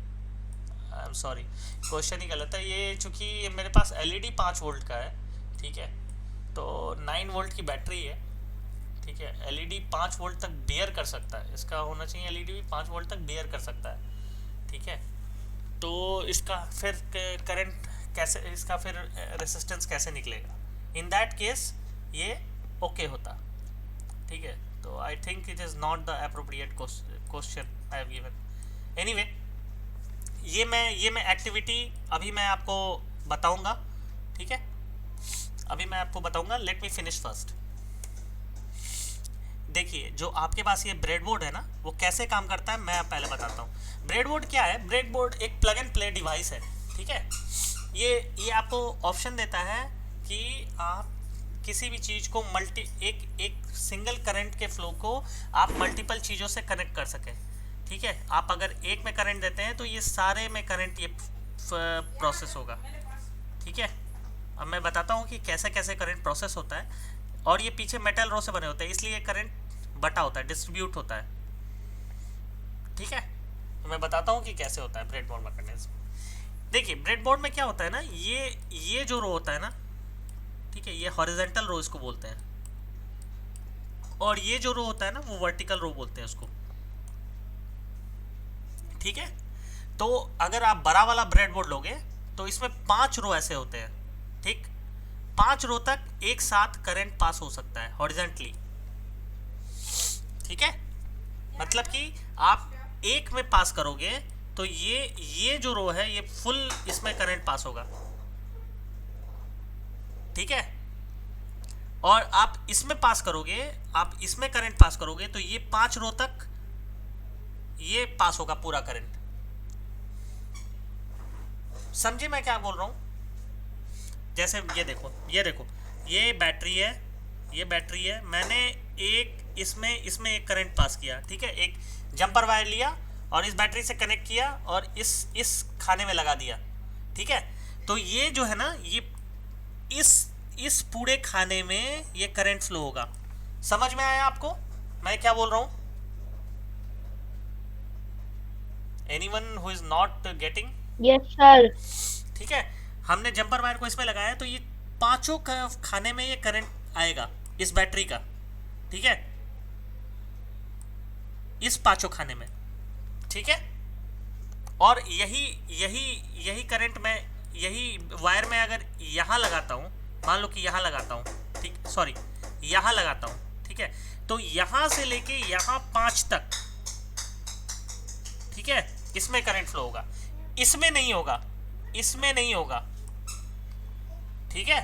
आई एम सॉरी, क्वेश्चन ही गलत है ये, चूंकि मेरे पास LED 5 वोल्ट का है, ठीक है, तो 9 वोल्ट की बैटरी है, ठीक है, LED 5 वोल्ट तक बेयर कर सकता है, इसका होना चाहिए LED भी 5 वोल्ट तक बेयर कर सकता है, ठीक है, तो इसका फिर करंट कैसे, इसका फिर रेसिस्टेंस कैसे निकलेगा? इन दैट केस ये ओके होता, ठीक है, तो I think it is not the appropriate question I have given. Anyway, ये मैं एक्टिविटी अभी मैं आपको बताऊंगा, ठीक है, अभी मैं आपको बताऊंगा, लेट मी फिनिश फर्स्ट। देखिए, जो आपके पास ये ब्रेडबोर्ड है ना, वो कैसे काम करता है मैं पहले बताता हूँ। ब्रेडबोर्ड क्या है? ब्रेडबोर्ड एक प्लग एंड प्ले डिवाइस है, ठीक है, ये आपको ऑप्शन देता है कि आप किसी भी चीज़ को एक सिंगल करंट के फ्लो को आप मल्टीपल चीज़ों से कनेक्ट कर सकें, ठीक है। आप अगर एक में करंट देते हैं तो ये सारे में करंट ये प्रोसेस होगा, ठीक है। अब मैं बताता हूँ कि कैसे कैसे करंट प्रोसेस होता है, और ये पीछे मेटल रो से बने होते हैं, इसलिए करंट बटा होता है, डिस्ट्रीब्यूट होता है, ठीक है। तो मैं बताता हूँ कि कैसे होता है ब्रेडबोर्ड मैकेनिज्म। देखिए, ब्रेडबोर्ड में क्या होता है ना, ये जो रो होता है ना, ठीक है, ये हॉरिजॉन्टल रो इसको बोलते हैं, और ये जो रो होता है ना, वो वर्टिकल रो बोलते हैं उसको, ठीक है। तो अगर आप बड़ा वाला ब्रेडबोर्ड लोगे तो इसमें 5 रो ऐसे होते हैं, ठीक, 5 रो तक एक साथ करंट पास हो सकता है हॉरिजॉन्टली, ठीक है। मतलब कि आप एक में पास करोगे तो ये जो रो है ये फुल इसमें करंट पास होगा, ठीक है, और आप इसमें पास करोगे, आप इसमें करंट पास करोगे तो ये 5 रो तक ये पास होगा पूरा करंट। समझे मैं क्या बोल रहा हूं? जैसे ये देखो ये बैटरी है, ये बैटरी है, मैंने एक इसमें एक करंट पास किया, ठीक है, एक जंपर वायर लिया और इस बैटरी से कनेक्ट किया और इस खाने में लगा दिया, ठीक है। तो ये जो है ना, ये इस पूरे खाने में ये करंट फ्लो होगा। समझ में आया आपको मैं क्या बोल रहा हूं? Anyone who is not getting? Yes sir. ठीक है, हमने जंपर वायर को इसमें लगाया तो ये पांचों खाने में ये करंट आएगा इस बैटरी का, ठीक है, इस पांचों खाने में, ठीक है। और यही करंट मैं यही वायर में अगर यहाँ लगाता हूँ, मान लो कि यहाँ लगाता हूँ, ठीक, सॉरी यहाँ लगाता हूँ, ठीक है, तो यहाँ से लेके यहाँ 5 तक, ठीक है, इसमें करंट फ्लो होगा, इसमें नहीं होगा, इसमें नहीं होगा, ठीक है।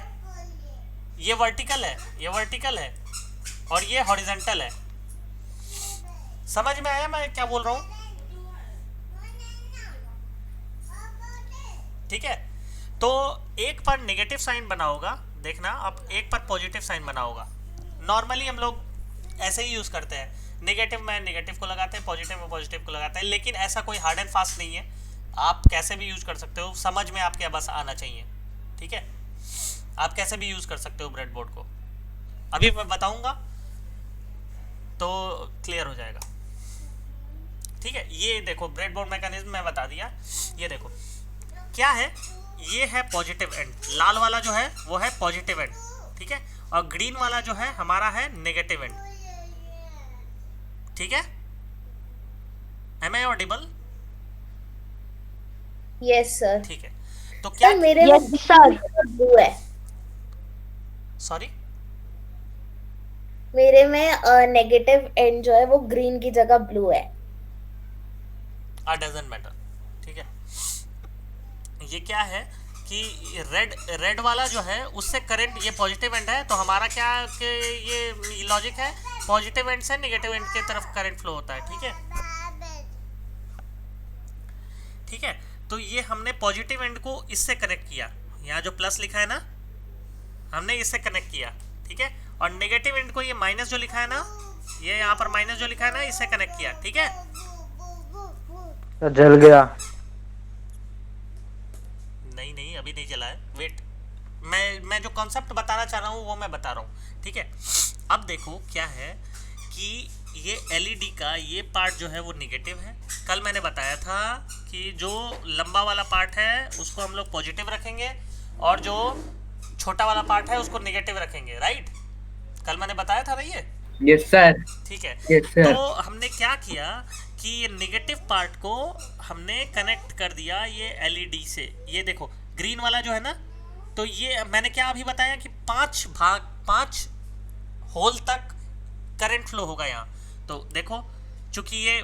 ये वर्टिकल है और ये हॉरिजॉन्टल है। समझ में आया मैं क्या बोल रहा हूँ? ठीक है, तो एक पर नेगेटिव साइन बना होगा, देखना, अब एक पर पॉजिटिव साइन बना होगा। नॉर्मली हम लोग ऐसे ही यूज़ करते हैं, नेगेटिव में नेगेटिव को लगाते हैं, पॉजिटिव में पॉजिटिव को लगाते हैं, लेकिन ऐसा कोई हार्ड एंड फास्ट नहीं है, आप कैसे भी यूज़ कर सकते हो, समझ में आपके बस आना चाहिए, ठीक है। आप कैसे भी यूज़ कर सकते हो ब्रेडबोर्ड को, अभी मैं बताऊंगा तो क्लियर हो जाएगा, ठीक है। ये देखो ब्रेडबोर्ड मैकेनिज्म मैं बता दिया, ये देखो क्या है, ये है पॉजिटिव एंड, लाल वाला जो है वो है पॉजिटिव एंड, ठीक है, और ग्रीन वाला जो है हमारा है नेगेटिव एंड, ठीक है, am I audible? Yes sir. ठीक है, तो क्या, सर मेरे Yes, sir. ब्लू है, सॉरी, मेरे में नेगेटिव एंड जो है वो ग्रीन की जगह ब्लू है। डजंट मैटर, ठीक है। ये क्या है कि रेड वाला जो है उससे करंट, ये पॉजिटिव एंड है, तो हमारा क्या कि ये लॉजिक है, पॉजिटिव एंड से नेगेटिव एंड की तरफ करंट फ्लो होता है, ठीक है। ठीक है, तो ये हमने पॉजिटिव एंड को इससे कनेक्ट किया, यहाँ जो प्लस लिखा है ना, हमने इससे कनेक्ट किया, ठीक है। और नेगेटिव एंड को ये माइनस जो लिखा है ना, ये यहाँ पर माइनस जो लिखा है ना, इससे कनेक्ट किया, ठीक है। तो जल गया। नहीं नहीं, अभी नहीं जला है, वेट, मैं जो कॉन्सेप्ट बताना चाह रहा हूँ वो मैं बता रहा हूँ, ठीक है। अब देखो क्या है कि ये एलईडी का ये पार्ट जो है वो नेगेटिव है। कल मैंने बताया था कि जो लंबा वाला पार्ट है उसको हम लोग पॉजिटिव रखेंगे और जो छोटा वाला पार्ट है उसको नेगेटिव रखेंगे, राइट? कल मैंने बताया था ना ये, यस सर। ठीक है। Yes, sir. तो हमने क्या किया कि ये नेगेटिव पार्ट को हमने कनेक्ट कर दिया ये एलईडी से। ये देखो ग्रीन वाला जो है ना, तो ये मैंने क्या अभी बताया कि 5 होल तक करंट फ्लो होगा यहाँ। तो देखो चूंकि ये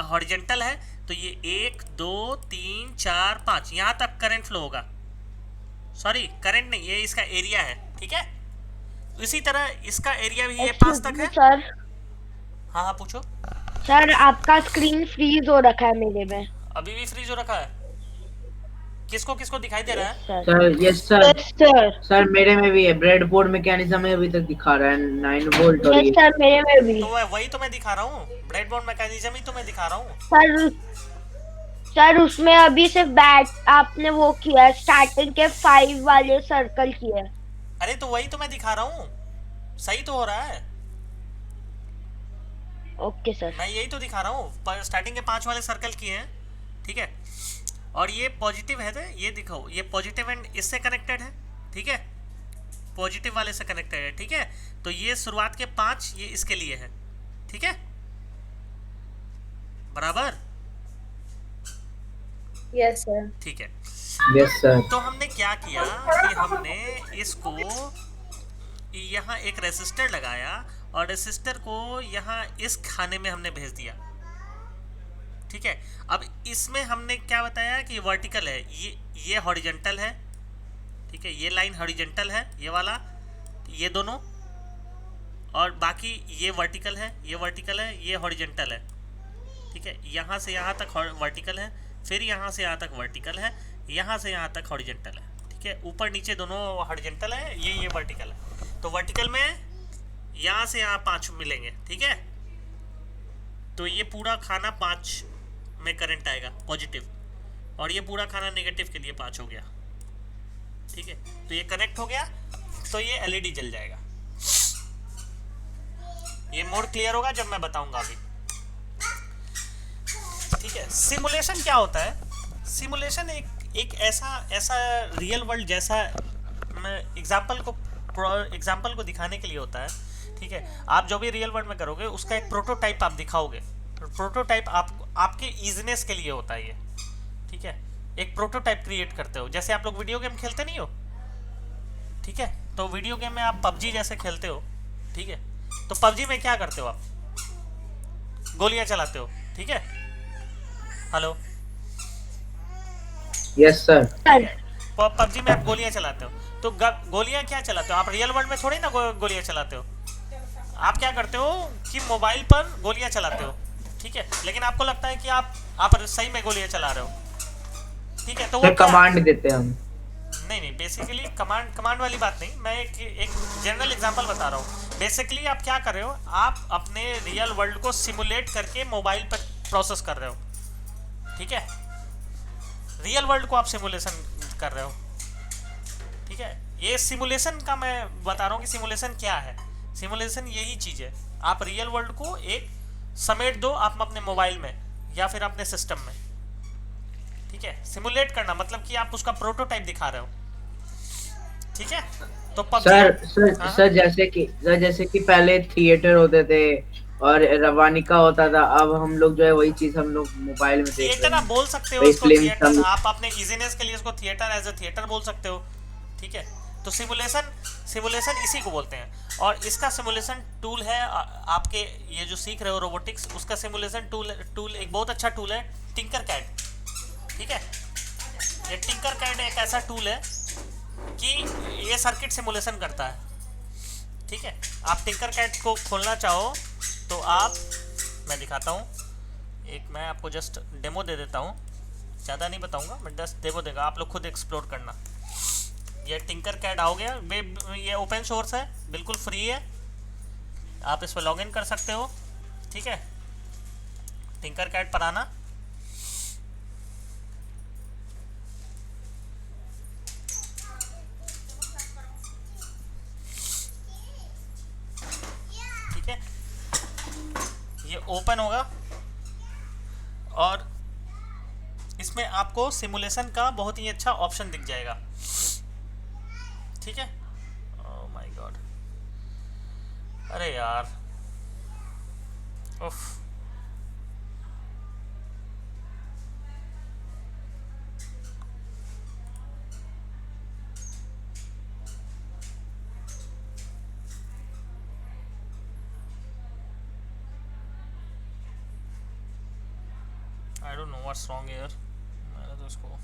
हॉरिजेंटल है तो ये 1 2 3 4 5 यहाँ तक करंट फ्लो होगा। सॉरी, करंट नहीं, ये इसका एरिया है, ठीक है। इसी तरह इसका एरिया भी ये 5 तक है। सर, हाँ हाँ पूछो। सर आपका स्क्रीन फ्रीज हो रखा है मेरे में। अभी भी फ्रीज हो रखा है? किसको किसको दिखाई दे रहा है? Sir yes sir. Yes sir. Sir मेरे में भी है, ब्रेडबोर्ड मैकेनिज्म में अभी तक दिखा रहा है 9 वोल्ट और यस ये। सर, मेरे में भी। तो वही तो मैं दिखा रहा हूँ, ब्रेडबोर्ड मैकेनिज्म ही तो मैं दिखा रहा हूँ। सर उसमें अभी सिर्फ आपने वो किया, स्टार्टिंग के 5 वाले सर्कल किए। अरे तो वही तो मैं दिखा रहा हूँ, सही तो हो रहा है। Okay sir. मैं यही तो दिखा रहा हूँ, स्टार्टिंग के 5 वाले सर्कल किए हैं, ठीक है। और ये पॉजिटिव है, ये दिखाओ, ये पॉजिटिव एंड इससे कनेक्टेड है, ठीक है, पॉजिटिव वाले से कनेक्टेड है, ठीक है। तो ये शुरुआत के 5 ये इसके लिए है, ठीक है, बराबर? Yes sir. ठीक है। Yes sir. तो हमने क्या किया कि हमने इसको यहाँ एक रेसिस्टर लगाया और रेसिस्टर को यहाँ इस खाने में हमने भेज दिया, ठीक है। अब इसमें हमने क्या बताया कि वर्टिकल है, ये हॉरिजेंटल है, ठीक है, ये लाइन हॉरिजेंटल है, ये वाला, ये दोनों, और बाकी ये वर्टिकल है, ये वर्टिकल है, ये हॉरिजेंटल है, ठीक है। यहाँ से यहाँ तक वर्टिकल है, फिर यहाँ से यहाँ तक वर्टिकल है, यहाँ से यहाँ तक हॉरिजेंटल है, ठीक है। ऊपर नीचे दोनों हॉरिजेंटल है, ये वर्टिकल है। तो वर्टिकल में यहाँ से यहाँ 5 मिलेंगे, ठीक है। तो ये पूरा खाना 5 में करंट आएगा पॉजिटिव, और ये पूरा खाना नेगेटिव के लिए 5 हो गया, ठीक है। तो ये कनेक्ट हो गया, तो ये एलईडी जल जाएगा। ये मोड क्लियर होगा जब मैं बताऊंगा अभी, ठीक है। सिमुलेशन क्या होता है? सिमुलेशन एक ऐसा रियल वर्ल्ड जैसा एग्जाम्पल को दिखाने के लिए होता है, ठीक है। आप जो भी रियल वर्ल्ड में करोगे उसका एक प्रोटोटाइप आप दिखाओगे। प्रोटोटाइप आपके इजीनेस के लिए होता है ये, ठीक है। एक प्रोटोटाइप क्रिएट करते हो, जैसे आप लोग वीडियो गेम खेलते नहीं हो, ठीक है। तो वीडियो गेम में आप पबजी जैसे खेलते हो, ठीक है। तो पबजी में क्या करते हो आप? गोलियां चलाते हो, ठीक है। Hello, yes sir. पबजी में आप गोलियां चलाते हो, तो गोलियां क्या चलाते हो आप? रियल वर्ल्ड में थोड़ी ना गोलियां चलाते हो। आप क्या करते हो कि मोबाइल पर गोलियां चलाते हो, ठीक है। लेकिन आपको लगता है कि आप सही में गोलियां चला रहे हो, ठीक है। तो वो कमांड देते हैं हम। नहीं, बेसिकली कमांड वाली बात नहीं, मैं एक जनरल एग्जांपल बता रहा हूँ। बेसिकली आप क्या कर रहे हो, आप अपने रियल वर्ल्ड को सिमुलेट करके मोबाइल पर प्रोसेस कर रहे हो, ठीक है। रियल वर्ल्ड को आप सिमुलेशन कर रहे हो, ठीक है। ये सिमुलेशन का मैं बता रहा हूँ कि सिमुलेशन क्या है। सिमुलेशन यही चीज़ है, आप रियल वर्ल्ड को एक समेट दो आप अपने मोबाइल में या फिर अपने सिस्टम में, ठीक है। सिमुलेट करना मतलब कि आप उसका प्रोटोटाइप दिखा रहे हो, ठीक है। तो सर जैसे कि पहले थिएटर होते थे और रवानी का होता था। अब हम लोग जो है वही चीज हम लोग मोबाइल में देख थिएटर रहे आप हैं, बोल सकते हो वही इसको फिल्म थिएटर, हम। आप अपने इजीनेस के लिए इसको थिएटर एज अ थिएटर बोल सकते हो, ठीक है। तो सिमुलेशन, सिमुलेशन इसी को बोलते हैं। और इसका सिमुलेशन टूल है आपके ये जो सीख रहे हो रोबोटिक्स, उसका सिमुलेशन टूल एक बहुत अच्छा टूल है टिंकर कैड, ठीक है। ये टिंकर कैड एक ऐसा टूल है कि ये सर्किट सिमुलेशन करता है, ठीक है। आप टिंकर कैड को खोलना चाहो तो आप, मैं दिखाता हूँ, एक मैं आपको जस्ट डेमो दे देता हूँ, ज़्यादा नहीं बताऊँगा, मैं जस्ट डेमो देगा, आप लोग खुद एक्सप्लोर करना। ये टिंकर कैड आ गया, ये ओपन सोर्स है, बिल्कुल फ्री है, आप इस पर लॉग इन कर सकते हो, ठीक है। टिंकर कैड पर आना, ठीक है। ये ओपन होगा और इसमें आपको सिमुलेशन का बहुत ही अच्छा ऑप्शन दिख जाएगा, ठीक है। ओह माय गॉड, अरे यार, उफ, आई don't know what's wrong here. मैंने तो इसको,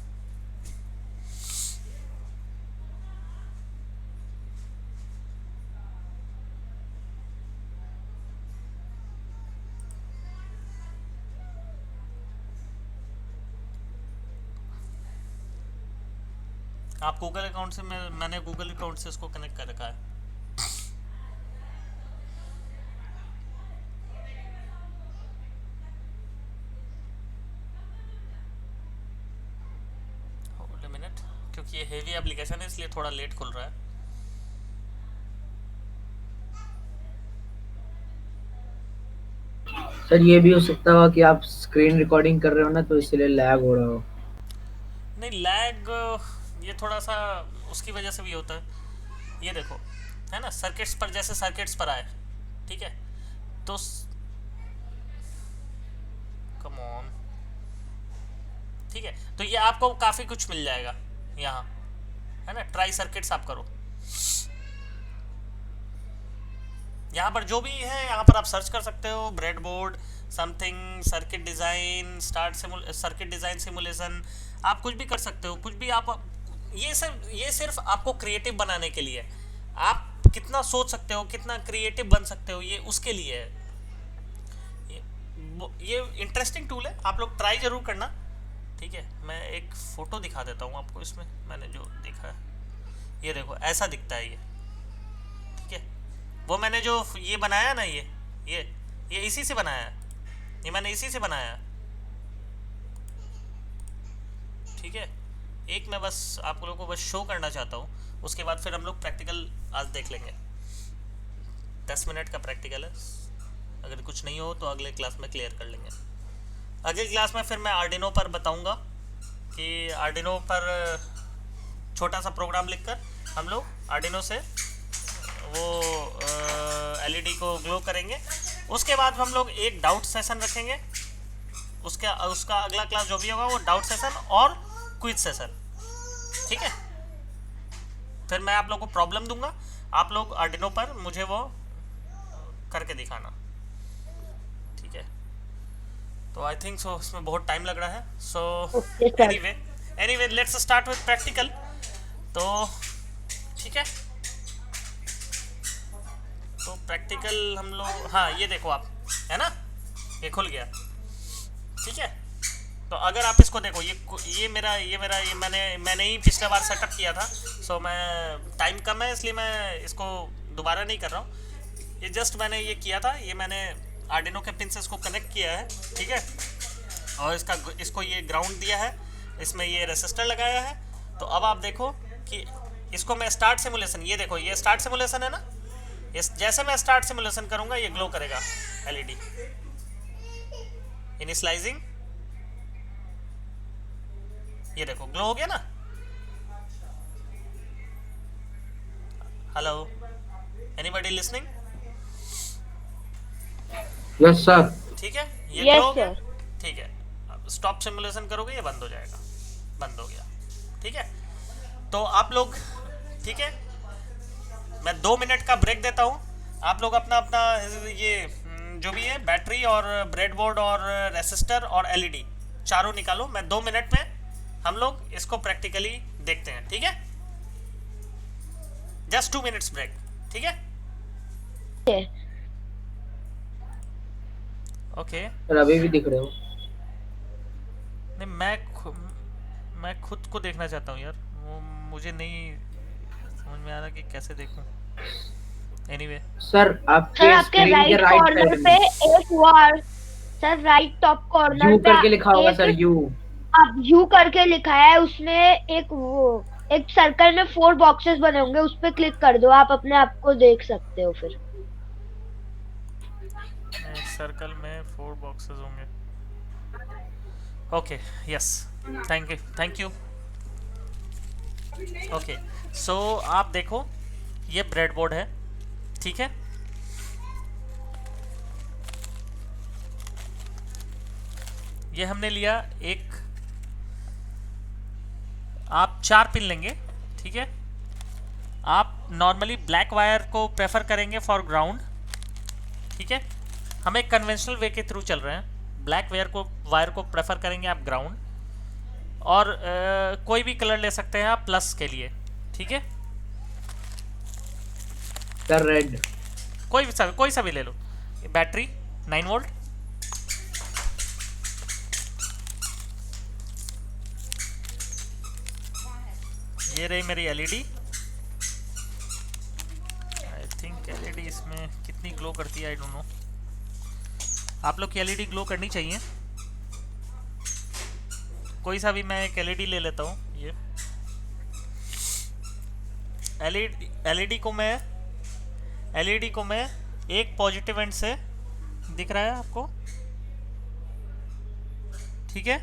आप गूगल अकाउंट से, मैंने गूगल अकाउंट से इसको कनेक्ट कर रखा है। होल्ड अ मिनट, क्योंकि ये हेवी एप्लीकेशन है इसलिए थोड़ा लेट खुल रहा है। सर ये भी हो सकता होगा कि आप स्क्रीन रिकॉर्डिंग कर रहे हो ना, तो इसलिए लैग हो रहा हो। नहीं लैग, ये थोड़ा सा उसकी वजह से भी होता है। ये देखो, है ना, सर्किट्स पर, जैसे सर्किट्स पर आए, ठीक है, तो कम ऑन, ठीक है। तो ये आपको काफ़ी कुछ मिल जाएगा यहाँ, है ना, ट्राई सर्किट्स आप करो, यहाँ पर जो भी है यहाँ पर आप सर्च कर सकते हो, bread board something, circuit design, start circuit design simulation, आप कुछ भी कर सकते हो, कुछ भी आप, ये सिर्फ आपको क्रिएटिव बनाने के लिए, आप कितना सोच सकते हो, कितना क्रिएटिव बन सकते हो, ये उसके लिए है। ये इंटरेस्टिंग टूल है, आप लोग ट्राई जरूर करना, ठीक है। मैं एक फ़ोटो दिखा देता हूँ आपको, इसमें मैंने जो देखा है, ये देखो ऐसा दिखता है ये, ठीक है। वो मैंने जो ये बनाया ना, ये इसी से बनाया है, ये मैंने इसी से बनाया है, ठीक है। एक मैं बस आप लोगों को बस शो करना चाहता हूँ, उसके बाद फिर हम लोग प्रैक्टिकल आज देख लेंगे। 10 मिनट का प्रैक्टिकल है, अगर कुछ नहीं हो तो अगले क्लास में क्लियर कर लेंगे। अगली क्लास में फिर मैं आर्डिनो पर बताऊँगा कि आर्डिनो पर छोटा सा प्रोग्राम लिखकर हम लोग आर्डिनो से वो एलईडी को ग्लो करेंगे। उसके बाद हम लोग एक डाउट सेशन रखेंगे, उसका अगला क्लास जो भी होगा वो डाउट सेशन और क्विज सेशन, ठीक है। फिर मैं आप लोग को प्रॉब्लम दूंगा, आप लोग आर्डिनो पर मुझे वो करके दिखाना, ठीक है। तो आई थिंक सो इसमें बहुत टाइम लग रहा है, so anyway let's start with practical. तो ठीक है, तो प्रैक्टिकल हम लोग, हाँ ये देखो आप, है ना, ये खुल गया, ठीक है। तो अगर आप इसको देखो, ये मैंने ही पिछले बार सेटअप किया था, सो मैं टाइम कम है इसलिए मैं इसको दोबारा नहीं कर रहा हूँ। ये जस्ट मैंने ये किया था, ये मैंने आर्डिनो के पिन से इसको कनेक्ट किया है, ठीक है। और इसको ये ग्राउंड दिया है, इसमें ये रेसिस्टर लगाया है। तो अब आप देखो कि इसको मैं स्टार्ट सिमुलेशन, ये देखो ये स्टार्ट सिमुलेशन है ना, जैसे मैं स्टार्ट सिमुलेशन करूँगा ये ग्लो करेगा एलईडी। इनिशियलाइजिंग, ये देखो ग्लो हो गया ना। Hello, anybody listening? Yes sir. ठीक है, ये Yes, ग्लो हो गया। sir. ठीक है, अब स्टॉप सिमुलेशन करोगे ये बंद हो जाएगा, बंद हो गया। ठीक है, तो आप लोग, ठीक है, मैं 2 मिनट का ब्रेक देता हूँ। आप लोग अपना अपना ये जो भी है बैटरी और ब्रेडबोर्ड और रेसिस्टर और एलईडी चारों निकालो। मैं 2 मिनट में हम लोग इसको प्रैक्टिकली देखते हैं। ठीक है, जस्ट 2 मिनट्स ब्रेक। ठीक है, Okay. ओके। सर अभी भी दिख रहे हो। नहीं, मैं खुद को देखना चाहता हूँ यार, वो मुझे नहीं समझ में आ रहा कि कैसे देखूँ। एनीवे, सर सर आपके आपके स्क्रीन के राइट राइट कॉर्नर साइड पे में एक वार, सर राइट टॉप कॉर्नर यू पे करके लिखा होगा एक, सर, यू। अब यू करके लिखा है, उसमें एक वो एक सर्कल में 4 बॉक्सेस बने होंगे, उस पे क्लिक कर दो, आप अपने आप को देख सकते हो फिर। सर्कल में 4 बॉक्सेस होंगे। Okay, yes, thank you. Okay, so आप देखो, ये ब्रेडबोर्ड है। ठीक है, ये हमने लिया एक, आप 4 पिन लेंगे। ठीक है, आप नॉर्मली ब्लैक वायर को प्रेफर करेंगे फॉर ग्राउंड। ठीक है, हम एक कन्वेंशनल वे के थ्रू चल रहे हैं, ब्लैक वायर को प्रेफर करेंगे आप ग्राउंड, और कोई भी कलर ले सकते हैं आप प्लस के लिए। ठीक है, सर रेड। कोई सा भी ले लो। बैटरी 9 वोल्ट, ये रही मेरी एलईडी। आई थिंक एलईडी इसमें कितनी ग्लो करती है आई डोंट नो। आप लोग की एलईडी ग्लो करनी चाहिए। कोई सा भी मैं एक एलईडी ले लेता हूँ। ये एलईडी को मैं एक पॉजिटिव एंड से, दिख रहा है आपको? ठीक है,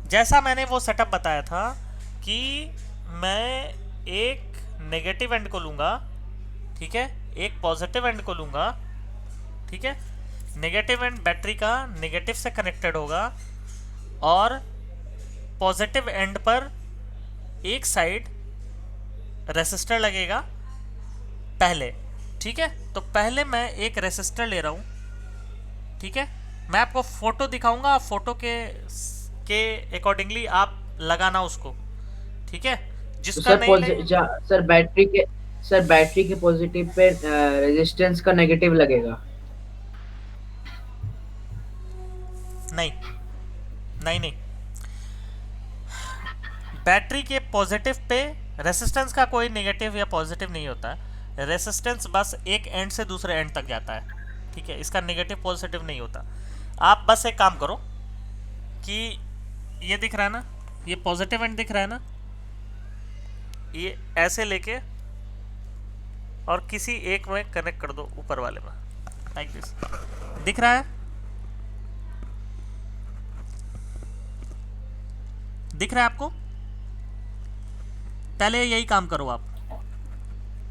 जैसा मैंने वो सेटअप बताया था कि मैं एक नेगेटिव एंड को लूँगा, ठीक है, एक पॉजिटिव एंड को लूँगा। ठीक है, नेगेटिव एंड बैटरी का नेगेटिव से कनेक्टेड होगा और पॉजिटिव एंड पर एक साइड रेसिस्टर लगेगा पहले। ठीक है, तो पहले मैं एक रेसिस्टर ले रहा हूँ। ठीक है, मैं आपको फोटो दिखाऊंगा, आप फोटो के अकॉर्डिंगली आप लगाना उसको। ठीक है, तो जिसका नहीं लगे, सर बैटरी के पॉजिटिव पे रेजिस्टेंस का नेगेटिव लगेगा। नहीं नहीं नहीं, बैटरी के पॉजिटिव पे रेसिस्टेंस का कोई नेगेटिव या पॉजिटिव नहीं होता है। रेसिस्टेंस बस एक एंड से दूसरे एंड तक जाता है। ठीक है, इसका नेगेटिव पॉजिटिव नहीं होता। आप बस एक काम करो कि ये दिख रहा है ना, ये पॉजिटिव एंड दिख रहा है ना, ये ऐसे लेके और किसी एक में कनेक्ट कर दो, ऊपर वाले में, लाइक दिस। दिख रहा है? दिख रहा है आपको? पहले यही काम करो आप।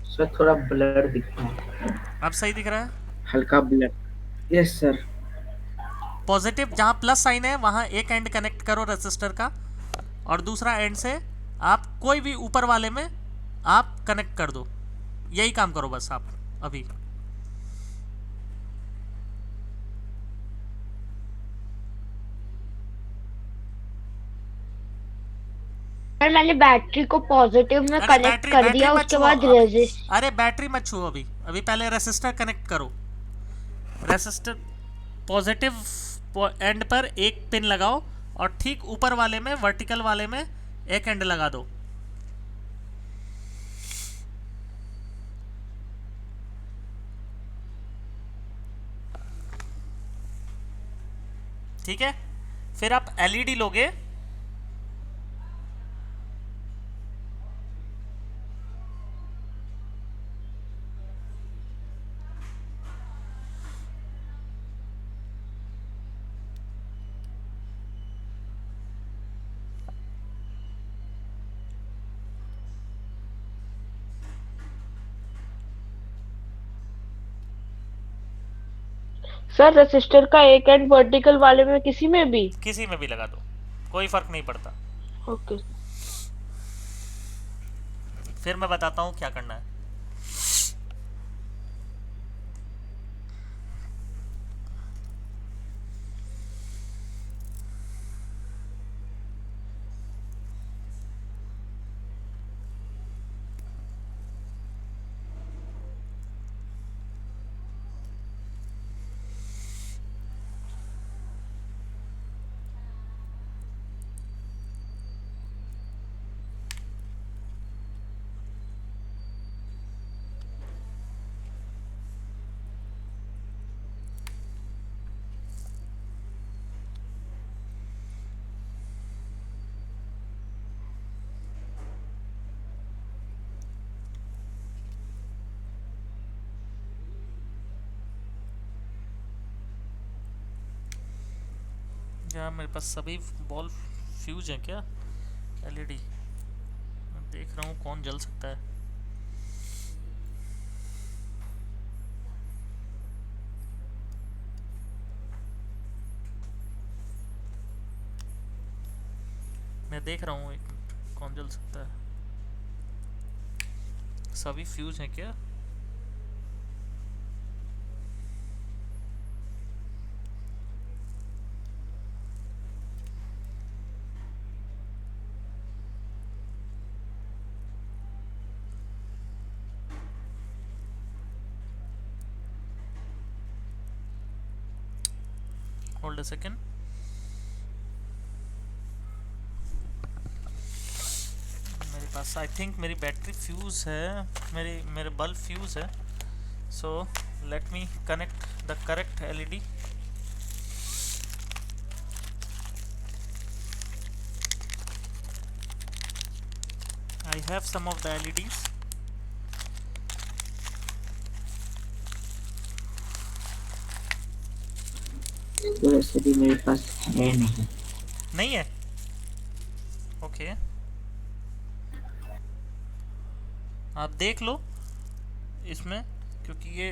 सर थोड़ा ब्लर दिख रहा है। अब सही दिख रहा है? हल्का ब्लर। Yes sir. पॉजिटिव जहाँ प्लस साइन है वहाँ एक एंड कनेक्ट करो रेसिस्टर का, और दूसरा एंड से आप कोई भी ऊपर वाले में आप कनेक्ट कर दो। यही काम करो बस आप अभी। सर मैंने बैटरी को पॉजिटिव में अरे कनेक्ट कर दिया, मत उसके छुओ बाद रेजिस्ट। अरे बैटरी मत छुओ अभी, पहले रेसिस्टर कनेक्ट करो। रेसिस्टर पॉजिटिव एंड पर एक पिन लगाओ और ठीक ऊपर वाले में, वर्टिकल वाले में एक एंड लगा दो। ठीक है, फिर आप एलईडी लोगे। सर रेसिस्टर का एक एंड वर्टिकल वाले में किसी में भी? किसी में भी लगा दो, कोई फर्क नहीं पड़ता। ओके। फिर मैं बताता हूँ क्या करना है। यार मेरे पास सभी बॉल फ्यूज हैं क्या? एलईडी मैं देख रहा हूँ कौन जल सकता है। मैं देख रहा हूँ एक कौन जल सकता है। सभी फ्यूज हैं क्या? Hold a second. मेरे पास आई थिंक मेरी बैटरी फ्यूज है, मेरे बल्ब फ्यूज है। So let me connect the correct LED. I have some of the LEDs. तो वैसे भी मेरे पास है नहीं। नहीं है? ओके आप देख लो इसमें, क्योंकि ये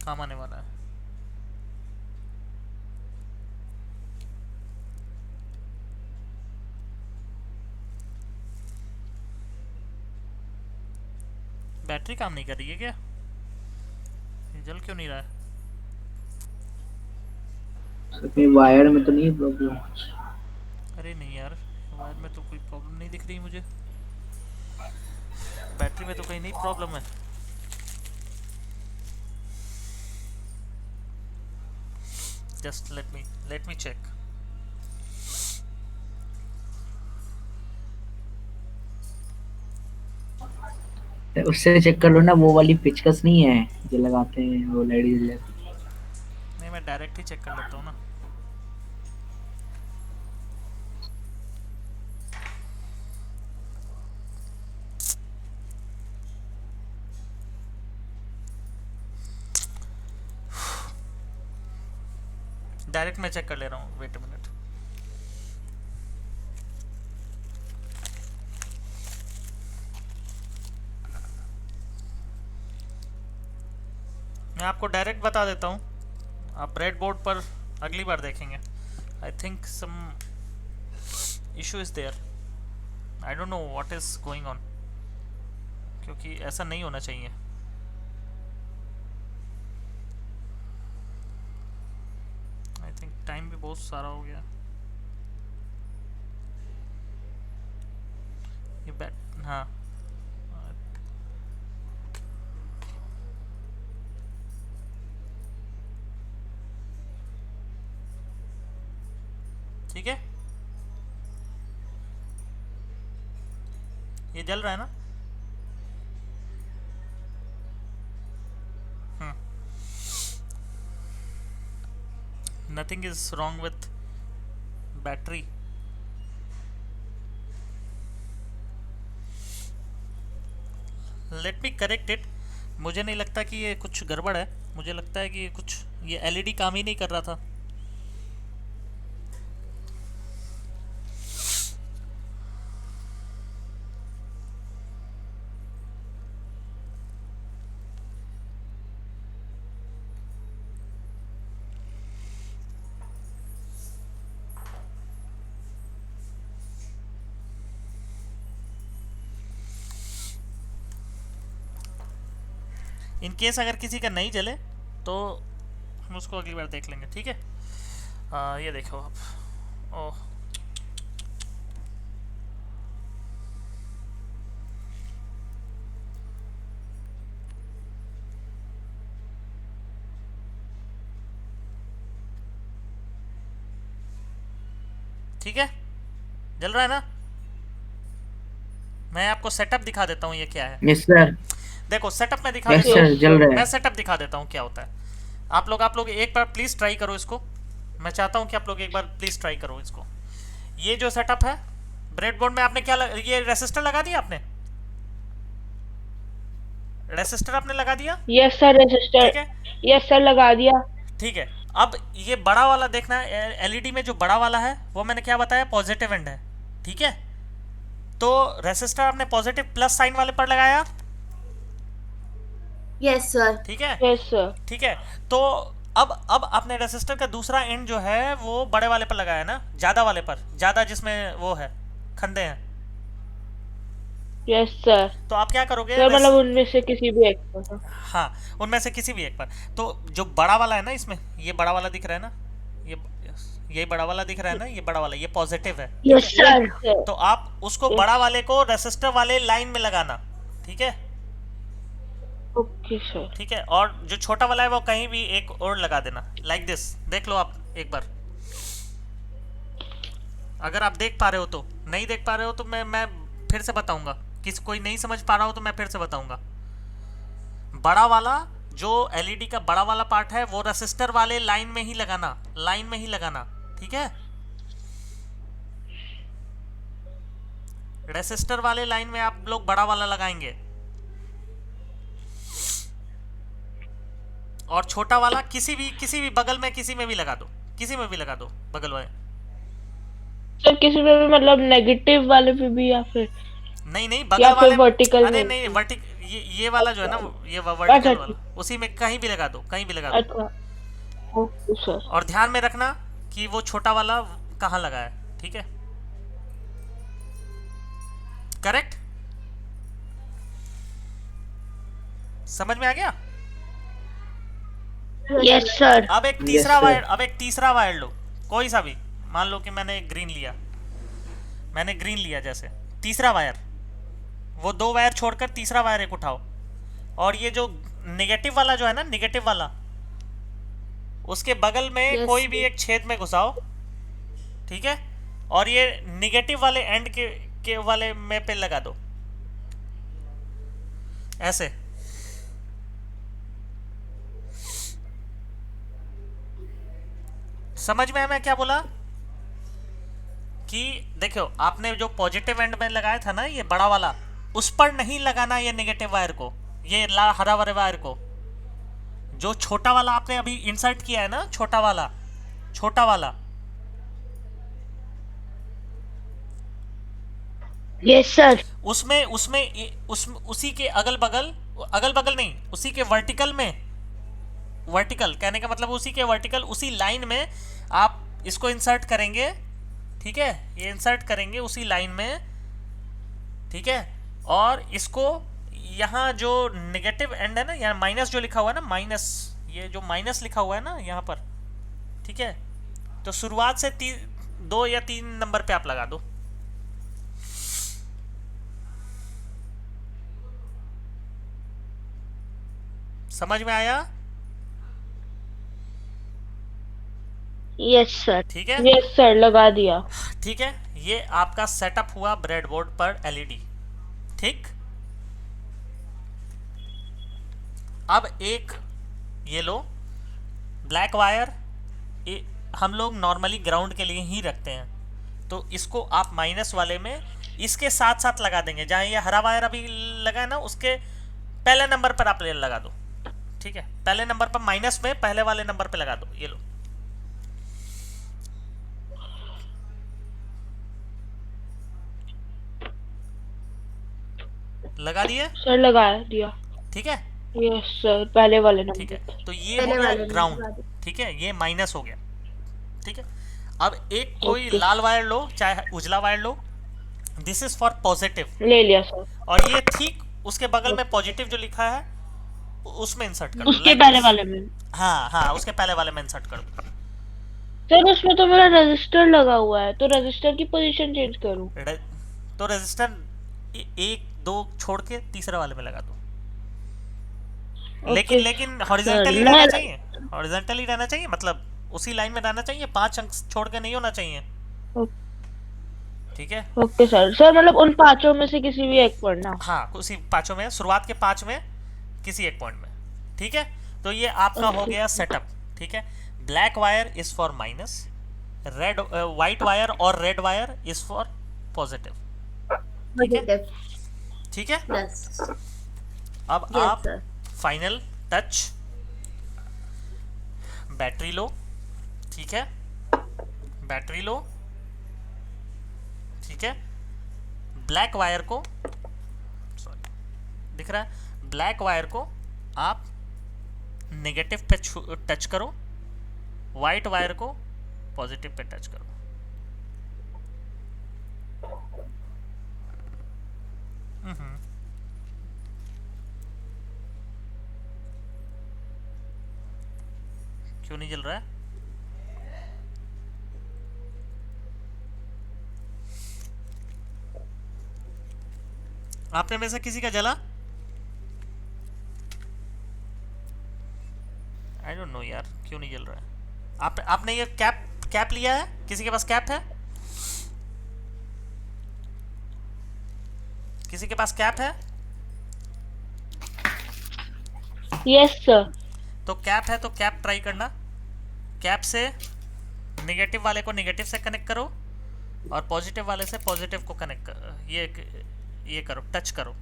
काम आने वाला है। बैटरी काम नहीं कर रही है क्या? ये जल क्यों नहीं रहा है? अपने वायर में तो नहीं प्रॉब्लम? अरे नहीं यार, वायर में तो कोई प्रॉब्लम नहीं दिख रही मुझे। बैटरी में तो कहीं नहीं प्रॉब्लम है। Just let me check. उससे चेक कर लो ना, वो वाली पेचकस नहीं है जो लगाते हैं वो लेडीज लेते। नहीं मैं डायरेक्ट ही चेक कर लेता हूँ ना। डायरेक्ट मैं चेक कर ले रहा हूँ, वेट अ मिनट। मैं आपको डायरेक्ट बता देता हूँ, आप ब्रेड बोर्ड पर अगली बार देखेंगे। I think some issue is there, I don't know what is going on, क्योंकि ऐसा नहीं होना चाहिए। आई थिंक टाइम भी बहुत सारा हो गया। ये बैट हाँ ठीक है, ये जल रहा है ना? Nothing is wrong with battery. Let me correct it. मुझे नहीं लगता कि ये कुछ गड़बड़ है, मुझे लगता है कि ये एलईडी काम ही नहीं कर रहा था। इन केस अगर किसी का नहीं जले तो हम उसको अगली बार देख लेंगे, ठीक है। ये देखो आप, ओह ठीक है, जल रहा है ना। मैं आपको सेटअप दिखा देता हूँ ये क्या है। Yes sir. देखो सेटअप में दिखा यस देता सर, जल रहा हूँ, मैं है। सेटअप दिखा देता हूँ क्या होता है। आप लोग एक बार प्लीज ट्राई करो इसको। मैं चाहता हूँ कि आप लोग एक बार प्लीज ट्राई करो इसको। ये जो सेटअप है ब्रेडबोर्ड में, आपने क्या ये रेसिस्टर लगा दिया आपने? रेसिस्टर आपने लगा दिया? यस सर रजिस्टर, ठीक है, यस सर लगा दिया। ठीक है। अब ये बड़ा वाला देखना है, एलईडी में जो बड़ा वाला है वो मैंने क्या बताया, पॉजिटिव एंड है, ठीक है। तो रेसिस्टर आपने पॉजिटिव प्लस साइन वाले पर लगाया, यस सर। ठीक है, यस सर। ठीक है। तो अब आपने रेसिस्टर का दूसरा एंड जो है वो बड़े वाले पर लगाया ना, ज्यादा वाले पर, ज्यादा जिसमें वो है खंदे हैं। Yes sir. तो आप क्या करोगे सर मतलब उनमें से किसी भी एक पर। हाँ, उनमें से किसी भी एक पर। तो जो बड़ा वाला है ना, इसमें ये बड़ा वाला दिख रहा है ना, ये बड़ा वाला दिख रहा है ना, ये बड़ा वाला, ये पॉजिटिव है। Yes sir. तो आप उसको बड़ा वाले को रेसिस्टर वाले लाइन में लगाना, ठीक है, ओके सर। ठीक है। और जो छोटा वाला है वो कहीं भी एक और लगा देना, लाइक दिस। देख लो आप एक बार, अगर आप देख पा रहे हो तो। नहीं देख पा रहे हो तो मैं फिर से बताऊंगा। किसी कोई नहीं समझ पा रहा हो तो मैं फिर से बताऊंगा। बड़ा वाला जो एलईडी का बड़ा वाला पार्ट है वो रेसिस्टर वाले लाइन में ही लगाना, लाइन में ही लगाना, ठीक है। रेसिस्टर वाले लाइन में आप लोग बड़ा वाला लगाएंगे, और छोटा वाला किसी भी बगल में, किसी में भी लगा दो, किसी में भी लगा दो बगल वाले। सर किसी में भी मतलब नेगेटिव वाले पे भी, या फिर नहीं या बगल फिर वाले, वर्टिकल अरे में? नहीं वर्टिक, ये वाला जो है ना, ये वर्टिकल अच्छा, वाला, उसी में कहीं भी लगा दो, कहीं भी लगा दो। अच्छा ओके सर। और ध्यान में रखना कि वो छोटा वाला कहाँ लगा है, ठीक है, करेक्ट। समझ में आ गया? Yes sir. अब एक तीसरा वायर लो, कोई सा भी। मान लो कि मैंने ग्रीन लिया, जैसे तीसरा वायर, वो 2 वायर छोड़कर तीसरा वायर एक उठाओ, और ये जो नेगेटिव वाला जो है ना, नेगेटिव वाला, उसके बगल में कोई भी एक छेद में घुसाओ, ठीक है। और ये नेगेटिव वाले एंड के वाले में पे लगा दो, ऐसे। समझ में आया मैं क्या बोला? कि देखो आपने जो पॉजिटिव एंड में लगाया था ना ये बड़ा वाला, उस पर नहीं लगाना ये नेगेटिव वायर को, ये हरा वायर को। जो छोटा वाला आपने अभी इंसर्ट किया है ना, छोटा वाला, यस सर। उसमें उसी के अगल बगल नहीं, उसी के वर्टिकल कहने का मतलब उसी के वर्टिकल, उसी लाइन में आप इसको इंसर्ट करेंगे, ठीक है। ये इंसर्ट करेंगे उसी लाइन में, ठीक है। और इसको यहाँ जो नेगेटिव एंड है ना, यहाँ माइनस जो लिखा हुआ है ना, माइनस, ये जो माइनस लिखा हुआ है ना यहाँ पर, ठीक है। तो शुरुआत से 2 या 3 नंबर पे आप लगा दो। समझ में आया? Yes sir. ठीक है, यस सर लगा दिया। ठीक है। ये आपका सेटअप हुआ ब्रेडबोर्ड पर एलईडी, ठीक। अब एक ये लो ब्लैक वायर, हम लोग नॉर्मली ग्राउंड के लिए ही रखते हैं, तो इसको आप माइनस वाले में इसके साथ साथ लगा देंगे। जहाँ ये हरा वायर अभी लगा है ना, उसके पहले नंबर पर आप लगा दो, ठीक है। पहले नंबर पर माइनस में पहले वाले नंबर पे लगा दो, ये लो। लगा दिए? सर लगा दिया। ठीक है, यस सर पहले वाले नंबर। ठीक है। तो ये हो गया ग्राउंड, ठीक है, ये माइनस हो गया, ठीक है। अब एक कोई लाल वायर लो, चाहे उजला wire low, this is for positive, ले लिया सर। और ये ठीक उसके बगल में पॉजिटिव जो लिखा है उसमें इंसर्ट कर दो उसके like पहले this। वाले में। हाँ हाँ, उसके पहले वाले में इंसर्ट कर दो। सर उसमें तो मेरा रजिस्टर लगा हुआ है, तो रजिस्टर की पोजीशन चेंज करूँ? तो रजिस्टर एक दो छोड़ के तीसरे वाले में लगा दो। लेकिन ओके लेकिन सर, हॉरिजॉन्टली रहना चाहिए, हॉरिजॉन्टली रहना चाहिए, मतलब उसी लाइन में रहना चाहिए, 5 अंक छोड़ के नहीं होना चाहिए। ठीक है। Okay sir. सर मतलब उन पांचों में से किसी भी एक पढ़ना? हाँ, उसी पांचों में, शुरुआत के 5 में किसी एक पॉइंट में। ठीक है, तो ये आपका हो गया सेटअप। ठीक है, black wire is for minus, red white wire और red wire is for positive. ठीक है, Positive. ठीक है। Yes. अब Yes, आप sir. Final touch, battery low. ठीक है, बैटरी लो। ठीक है, ब्लैक वायर को, सॉरी दिख रहा है, ब्लैक वायर को आप नेगेटिव पे टच करो, वाइट वायर को पॉजिटिव पे टच करो। क्यों नहीं जल रहा है? आपने में से किसी का जला? आई डोंट नो यार, क्यों नहीं जल रहा है? आपने ये कैप लिया है? किसी के पास कैप है? किसी के पास कैप है? Yes sir. तो कैप है तो कैप ट्राई करना। कैप से नेगेटिव वाले को नेगेटिव से कनेक्ट करो और पॉजिटिव वाले से पॉजिटिव को कनेक्ट कर, ये करो, टच करो।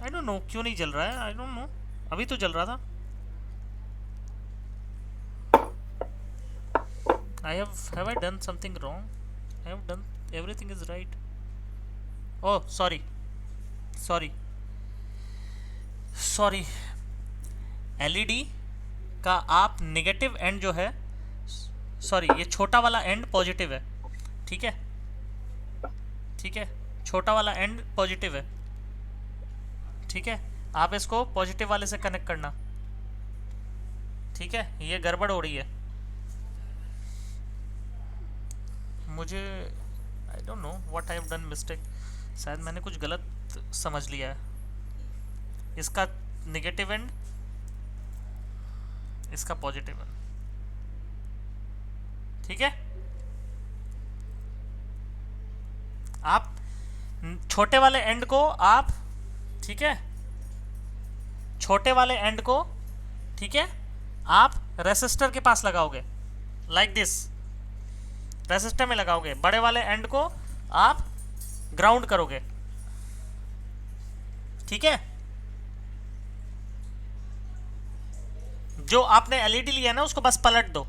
आई डोंट नो क्यों नहीं जल रहा है, आई डोंट नो। अभी तो जल रहा था। have I done something wrong? I have done everything is right. Oh sorry, LED का आप नेगेटिव एंड जो है, सॉरी ये छोटा वाला एंड पॉजिटिव है। ठीक है, ठीक है, छोटा वाला एंड पॉजिटिव है। ठीक है, आप इसको पॉजिटिव वाले से कनेक्ट करना। ठीक है, ये गड़बड़ हो रही है मुझे, आई don't know what I have done mistake. शायद मैंने कुछ गलत समझ लिया है। इसका नेगेटिव एंड, इसका पॉजिटिव एंड। ठीक है, आप छोटे वाले एंड को आप, ठीक है, छोटे वाले एंड को, ठीक है, आप रेसिस्टर के पास लगाओगे, लाइक दिस, रेसिस्टर में लगाओगे। बड़े वाले एंड को आप ग्राउंड करोगे। ठीक है, जो आपने एलईडी लिया ना उसको बस पलट दो।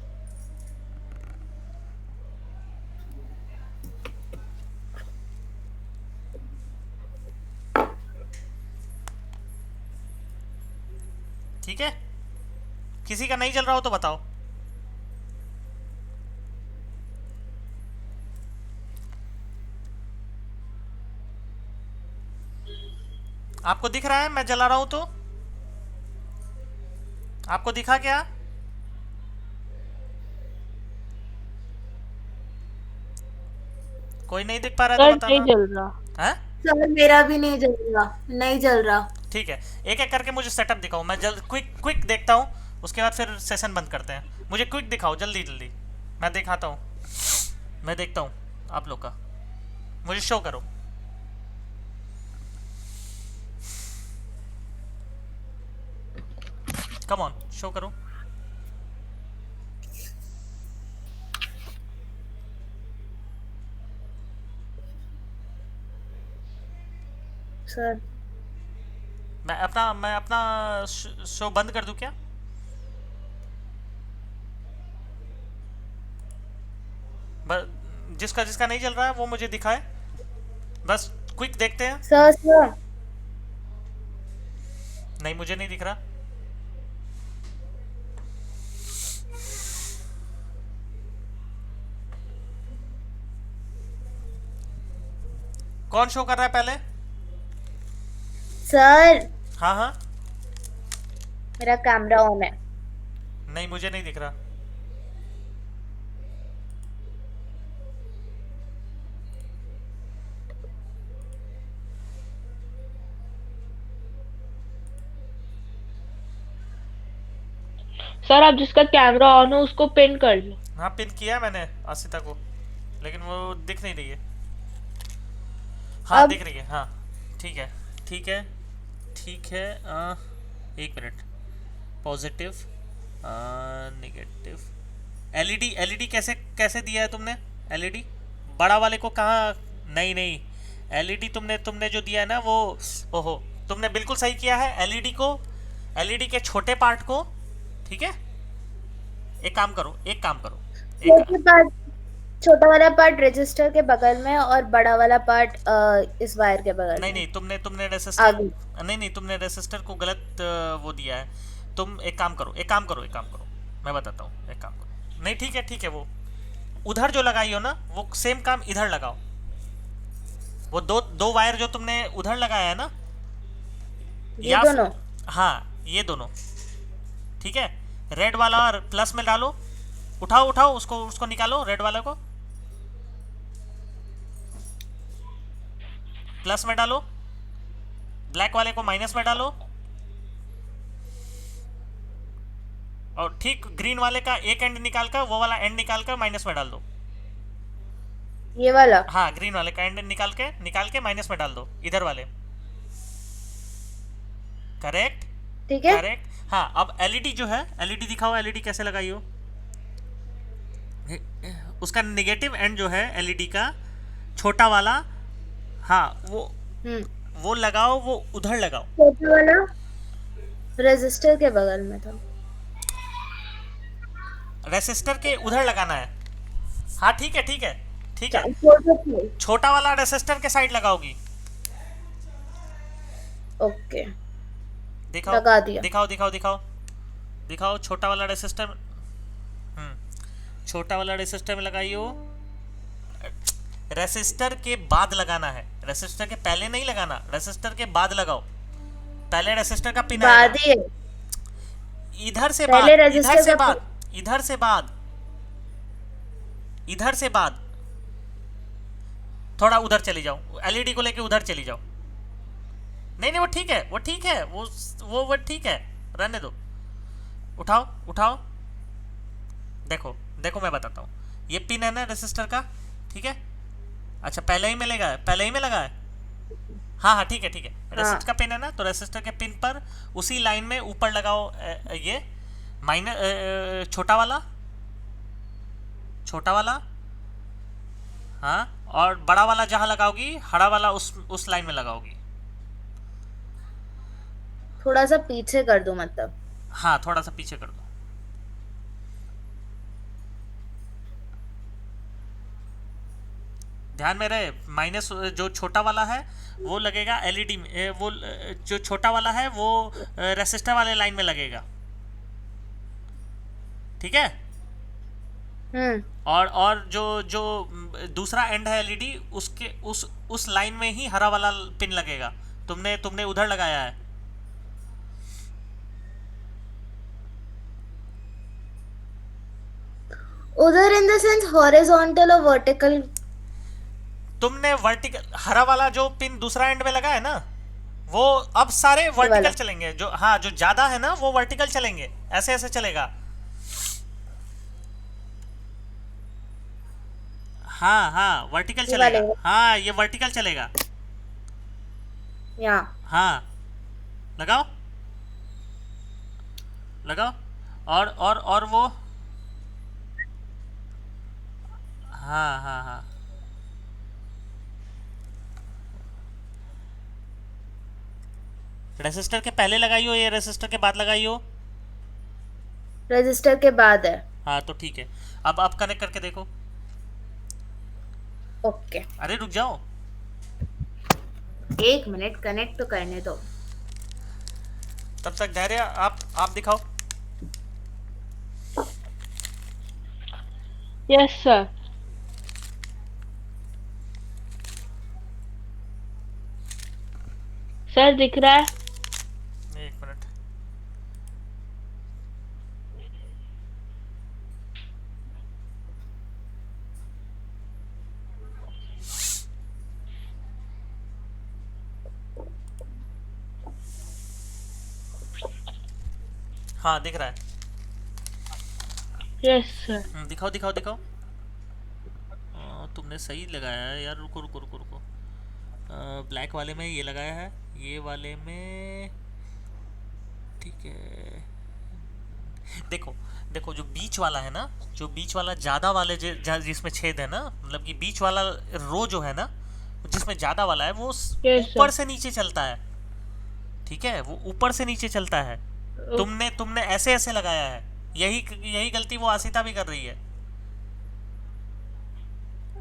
ठीक है, किसी का नहीं जल रहा हो तो बताओ। आपको दिख रहा है मैं जला रहा हूं तो? आपको दिखा क्या? कोई नहीं दिख पा रहा है सर तो नहीं बताना। जल रहा। हैं? सर मेरा भी नहीं जल रहा, नहीं जल रहा। ठीक है, एक एक करके मुझे सेटअप दिखाओ। मैं जल्द क्विक देखता हूँ, उसके बाद फिर सेशन बंद करते हैं। मुझे क्विक दिखाओ, जल्दी जल्दी, मैं दिखाता हूँ, मैं देखता हूँ आप लोग का। मुझे शो करो। कम ऑन, शो करो। सर मैं अपना शो बंद कर दूं क्या? जिसका जिसका नहीं चल रहा है वो मुझे दिखाए, बस क्विक देखते हैं। सर नहीं, मुझे नहीं दिख रहा। कौन शो कर रहा है पहले? सर हाँ हाँ, मेरा कैमरा ऑन है। नहीं मुझे नहीं दिख रहा। सर आप जिसका कैमरा ऑन हो उसको पिन कर लो। हाँ पिन किया मैंने आसिता को, लेकिन वो दिख नहीं रही है। हाँ अब दिख रही है, हाँ ठीक है ठीक है ठीक है। एक minute, positive negative. LED LED कैसे कैसे दिया है तुमने? एलईडी बड़ा वाले को कहाँ? नहीं नहीं, एलईडी तुमने तुमने जो दिया है ना वो, ओहो तुमने बिल्कुल सही किया है। एलईडी को, एलईडी के छोटे पार्ट को, ठीक है, एक काम करो एक काम करो छोटे पार्ट, छोटा वाला पार्ट रजिस्टर के बगल में और बड़ा वाला पार्ट इस वायर के बगल नहीं में नहीं, तुमने रेसिस्टर, आगे। नहीं नहीं तुमने रेसिस्टर को गलत वो दिया है। तुम एक काम करो एक काम करो एक काम करो, मैं बताता हूँ, एक काम करो। नहीं ठीक है, वो उधर जो लगाई हो ना वो सेम काम इधर लगाओ। वो दो दो वायर जो तुमने उधर लगाया है ना, ये दोनों। हाँ ये दोनों, ठीक है। रेड वाला और प्लस में डालो, उठाओ उठाओ उसको, उसको निकालो रेड वाले को, प्लस में डालो, ब्लैक वाले को माइनस में डालो, और ठीक ग्रीन वाले का एक एंड निकाल कर, वो वाला एंड निकाल कर माइनस में डाल दो। ये वाला। हाँ ग्रीन वाले का एंड निकाल के माइनस में डाल दो, इधर वाले। करेक्ट ठीक है। करेक्ट। हाँ अब एलईडी जो है, एलईडी दिखाओ, एलईडी कैसे लगाई हो। उसका नेगेटिव एंड जो है एलईडी का छोटा वाला, हाँ वो लगाओ, वो उधर लगाओ। छोटा वाला रजिस्टर के बगल में था। रेसिस्टर के उधर लगाना है। हाँ ठीक है ठीक है ठीक है। छोटा वाला रेसिस्टर के साइड लगाओगी। ओके दिखाओ लगा दिया। दिखाओ दिखाओ दिखाओ दिखाओ, छोटा वाला रेसिस्टर, छोटा वाला रेसिस्टर में लगाइयो। रेसिस्टर के बाद लगाना है, रेसिस्टर के पहले नहीं लगाना, रेसिस्टर के बाद लगाओ। पहले रेसिस्टर का पिन बाद आएगा, ही इधर से पहले बाद, रेजिस्टर इधर से का बाद, इधर से बाद, इधर से बाद, थोड़ा उधर चली जाओ, एलईडी को लेके उधर चली जाओ। नहीं नहीं वो ठीक है, वो ठीक है, वो ठीक है, रहने दो। उठाओ उठाओ, देखो देखो मैं बताता हूँ। ये पिन है ना रेसिस्टर का, ठीक है। अच्छा पहले ही में लगा है, पहले ही में लगा है। हाँ हाँ ठीक है ठीक है। रेसिस्टर का पिन है ना, तो रेसिस्टर के पिन पर उसी लाइन में ऊपर लगाओ ये माइनस, छोटा वाला, छोटा वाला, हाँ, और बड़ा वाला जहाँ लगाओगी, हरा वाला उस लाइन में लगाओगी। थोड़ा सा पीछे कर दो मतलब। हाँ थोड़ा सा पीछे कर दो। ध्यान में रहे, माइनस जो छोटा वाला है वो लगेगा एलईडी में, वो जो छोटा वाला है वो रेसिस्टर वाले लाइन में लगेगा, ठीक है। और जो जो दूसरा एंड है एलईडी, उसके उस लाइन में ही हरा वाला पिन लगेगा। तुमने उधर लगाया है। उधर इन द सेंस हॉरिजॉन्टल और वर्टिकल। तुमने वर्टिकल, हरा वाला जो पिन दूसरा एंड में लगा है ना, वो अब सारे वर्टिकल चलेंगे। जो हाँ जो ज्यादा है ना वो वर्टिकल चलेंगे, ऐसे ऐसे चलेगा। हाँ हाँ वर्टिकल चलेगा, हाँ ये वर्टिकल चलेगा। यहाँ हाँ लगाओ लगाओ, और वो, हाँ हाँ हाँ रेसिस्टर के पहले लगाई हो, ये रेसिस्टर के बाद लगाई हो। रजिस्टर के बाद है। हाँ तो ठीक है, अब कनेक्ट करके देखो। ओके अरे रुक जाओ, 1 मिनट कनेक्ट तो करने दो। तब तक धैर्य, आप दिखाओ। Yes sir. सर दिख रहा है? एक मिनट। हाँ दिख रहा है। Yes sir. दिखाओ दिखाओ दिखाओ। तुमने सही लगाया है यार। रुको रुको रुको रुको। ब्लैक वाले में ये लगाया है, ये वाले में ठीक है। देखो देखो, जो बीच वाला है ना, जो बीच वाला ज़्यादा वाले जिसमें छेद है ना, मतलब कि बीच वाला रो जो है ना, जिसमें ज़्यादा वाला है वो यस ऊपर सर। से नीचे चलता है। ठीक है, वो ऊपर से नीचे चलता है। तुमने तुमने ऐसे ऐसे लगाया है। यही यही गलती वो आसिता भी कर रही है।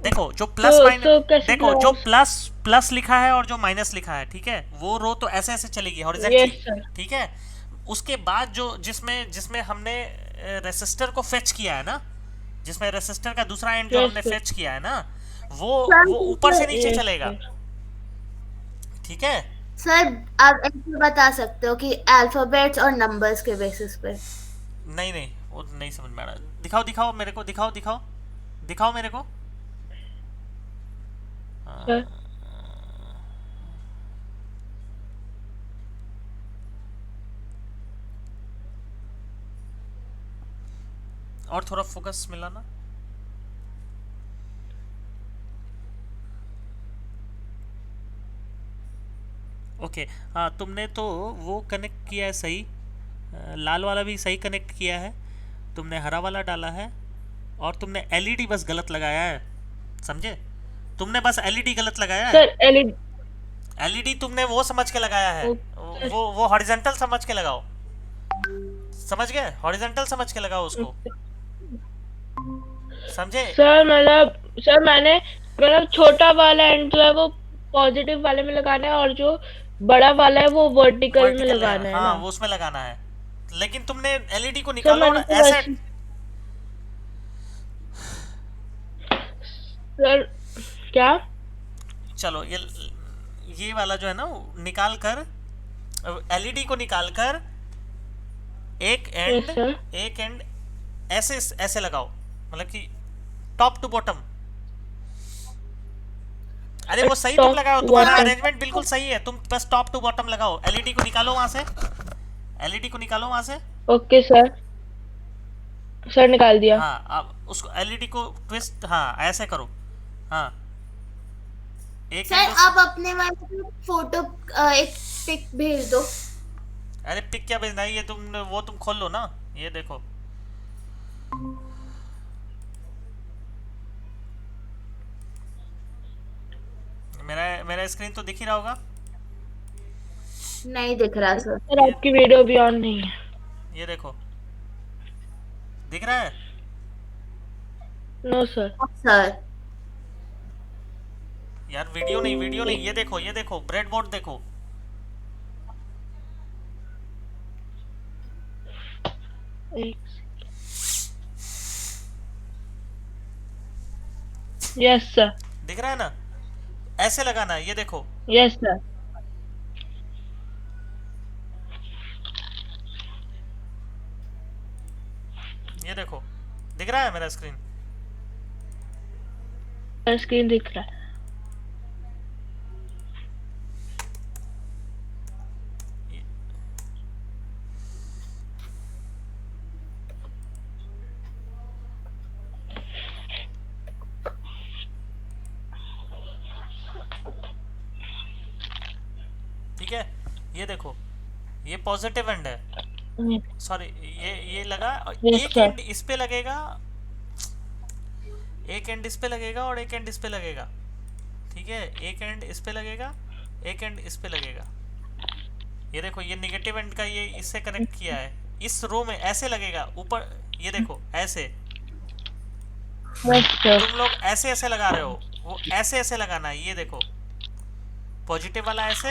देखो जो प्लस माइनस, तो कैसे देखो जो लगाऊं? प्लस प्लस लिखा है और जो माइनस लिखा है, ठीक है, वो रो तो ऐसे ऐसे चलेगी हॉरिजेंटली। Yes sir. ठीक है, उसके बाद जो जिसमें जिसमें हमने रेसिस्टर को फेच किया है ना, जिसमें रेसिस्टर का दूसरा एंड जो यस हमने सर। फेच किया है ना, वो ऊपर से नीचे यस चलेगा। सर। ठीक है। सर आप ऐसे बता सकते हो कि अल्फाबेट्स और नंबर्स के बेसिस पे। नहीं नहीं, वो नहीं समझ में आ रहा। दिखाओ दिखाओ मेरे को, दिखाओ दिखाओ दिखाओ मेरे को। सर और थोड़ा फोकस मिलाना। ओके। हाँ, तुमने तो वो कनेक्ट किया है सही। लाल वाला भी सही कनेक्ट किया है। तुमने हरा वाला डाला है, और तुमने एलईडी बस गलत लगाया है। समझे? तुमने बस एलईडी गलत लगाया है। Sir LED. एलईडी तुमने वो समझ के लगाया है, वो हॉरिजॉन्टल समझ के लगाओ। समझ गए? हॉरिजॉन्टल समझ के लगाओ उसको। समझे? सर मतलब सर मैंने मतलब छोटा वाला एंड जो है वो पॉजिटिव वाले में लगाना है और जो बड़ा वाला है वो वर्टिकल में वर्टिकल है, लगाना है हाँ ना? वो उसमें लगाना है। लेकिन तुमने एलईडी को सर निकालो और मैंने तो ऐसे। वैसे सर क्या? चलो ये वाला जो है ना, निकाल कर, एलईडी को निकाल कर एक यस एंड, सर। एक एंड ऐसे ऐसे लगाओ, मतलब कि टॉप टू बॉटम। अरे वो सही तुम टॉप लगाओ, टू तुम्हारा बॉटम। अरेंजमेंट बिल्कुल सही है। तुम बस टॉप टू बॉटम लगाओ। एलईडी को निकालो वहां से, एलईडी को निकालो वहां से। Okay sir. सर निकाल दिया। हाँ, अब उसको एलईडी को ट्विस्ट, हाँ ऐसे करो। हाँ, एक एंड सर आप अपने वाले पे फोटो एक पिक भेज दो। अरे पिक क्या भेजना है, ये तुम खोल लो ना, ये देखो। मेरा मेरा स्क्रीन तो दिख ही रहा होगा। नहीं दिख रहा सर। सर आपकी वीडियो भी ऑन नहीं है। ये देखो, दिख रहा है? No sir. सर यार वीडियो नहीं, वीडियो नहीं, ये देखो, ये देखो ब्रेड बोर्ड देखो। Yes sir. दिख रहा है ना? ऐसे लगाना है, ये देखो। Yes sir. ये देखो, दिख रहा है मेरा स्क्रीन? स्क्रीन दिख रहा है। ठीक है, ये देखो, ये पॉजिटिव एंड है। सॉरी, ये लगा, और यस एक सर। एंड इस पे लगेगा, एक एंड इस पे लगेगा और एक एंड इस पे लगेगा। ठीक है, एक एंड इस पे लगेगा, एक एंड इस पे लगेगा। ये देखो, ये नेगेटिव एंड का ये इससे कनेक्ट किया है, इस रो में ऐसे लगेगा ऊपर। ये देखो ऐसे, यस सर। तुम लोग ऐसे ऐसे लगा रहे हो, वो ऐसे ऐसे लगाना है। ये देखो, पॉजिटिव वाला ऐसे,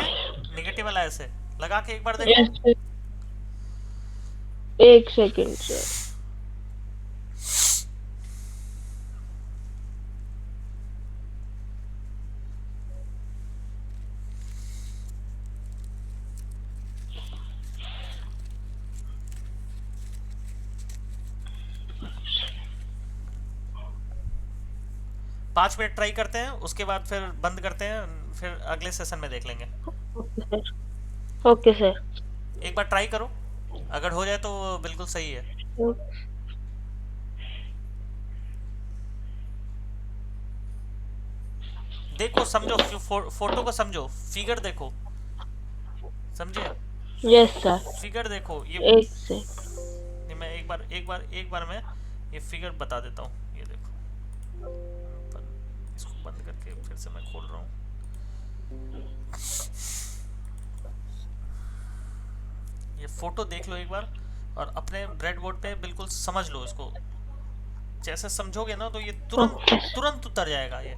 नेगेटिव वाला ऐसे लगा के एक बार देखो। Yes sir. एक सेकेंड सर। 5 मिनट ट्राई करते हैं, उसके बाद फिर बंद करते हैं, फिर अगले सेशन में देख लेंगे। Okay sir. Okay sir. एक बार ट्राई करो, अगर हो जाए तो बिल्कुल सही है। देखो समझो, फोटो को समझो, फिगर देखो, समझे? Yes sir. फिगर देखो ये, एक से। मैं एक बार मैं ये फिगर बता देता हूँ। ये देखो, इसको बंद करके फिर से मैं खोल रहा हूँ। ये फोटो देख लो एक बार, और अपने ब्रेड बोर्ड पे बिल्कुल समझ लो इसको। जैसे समझोगे ना तो ये तुरंत तुरंत उतर जाएगा ये।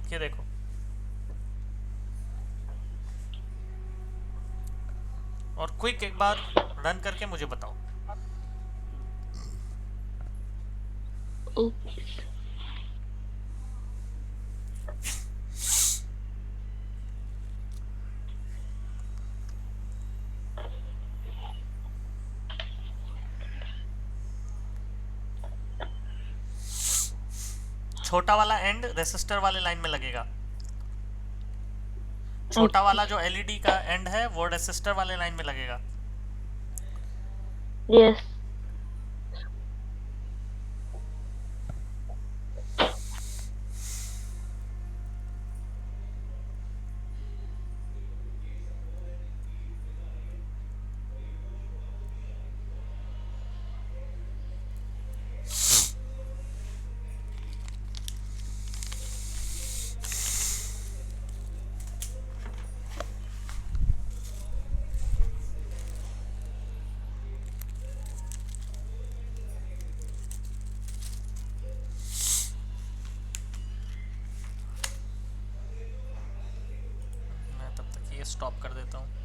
ये देखो, और क्विक एक बार रन करके मुझे बताओ। ओके। छोटा वाला एंड रेसिस्टर वाले लाइन में लगेगा। छोटा वाला जो एलईडी का एंड है वो रेसिस्टर वाले लाइन में लगेगा। यस। मैं तब तक ये स्टॉप कर देता हूँ।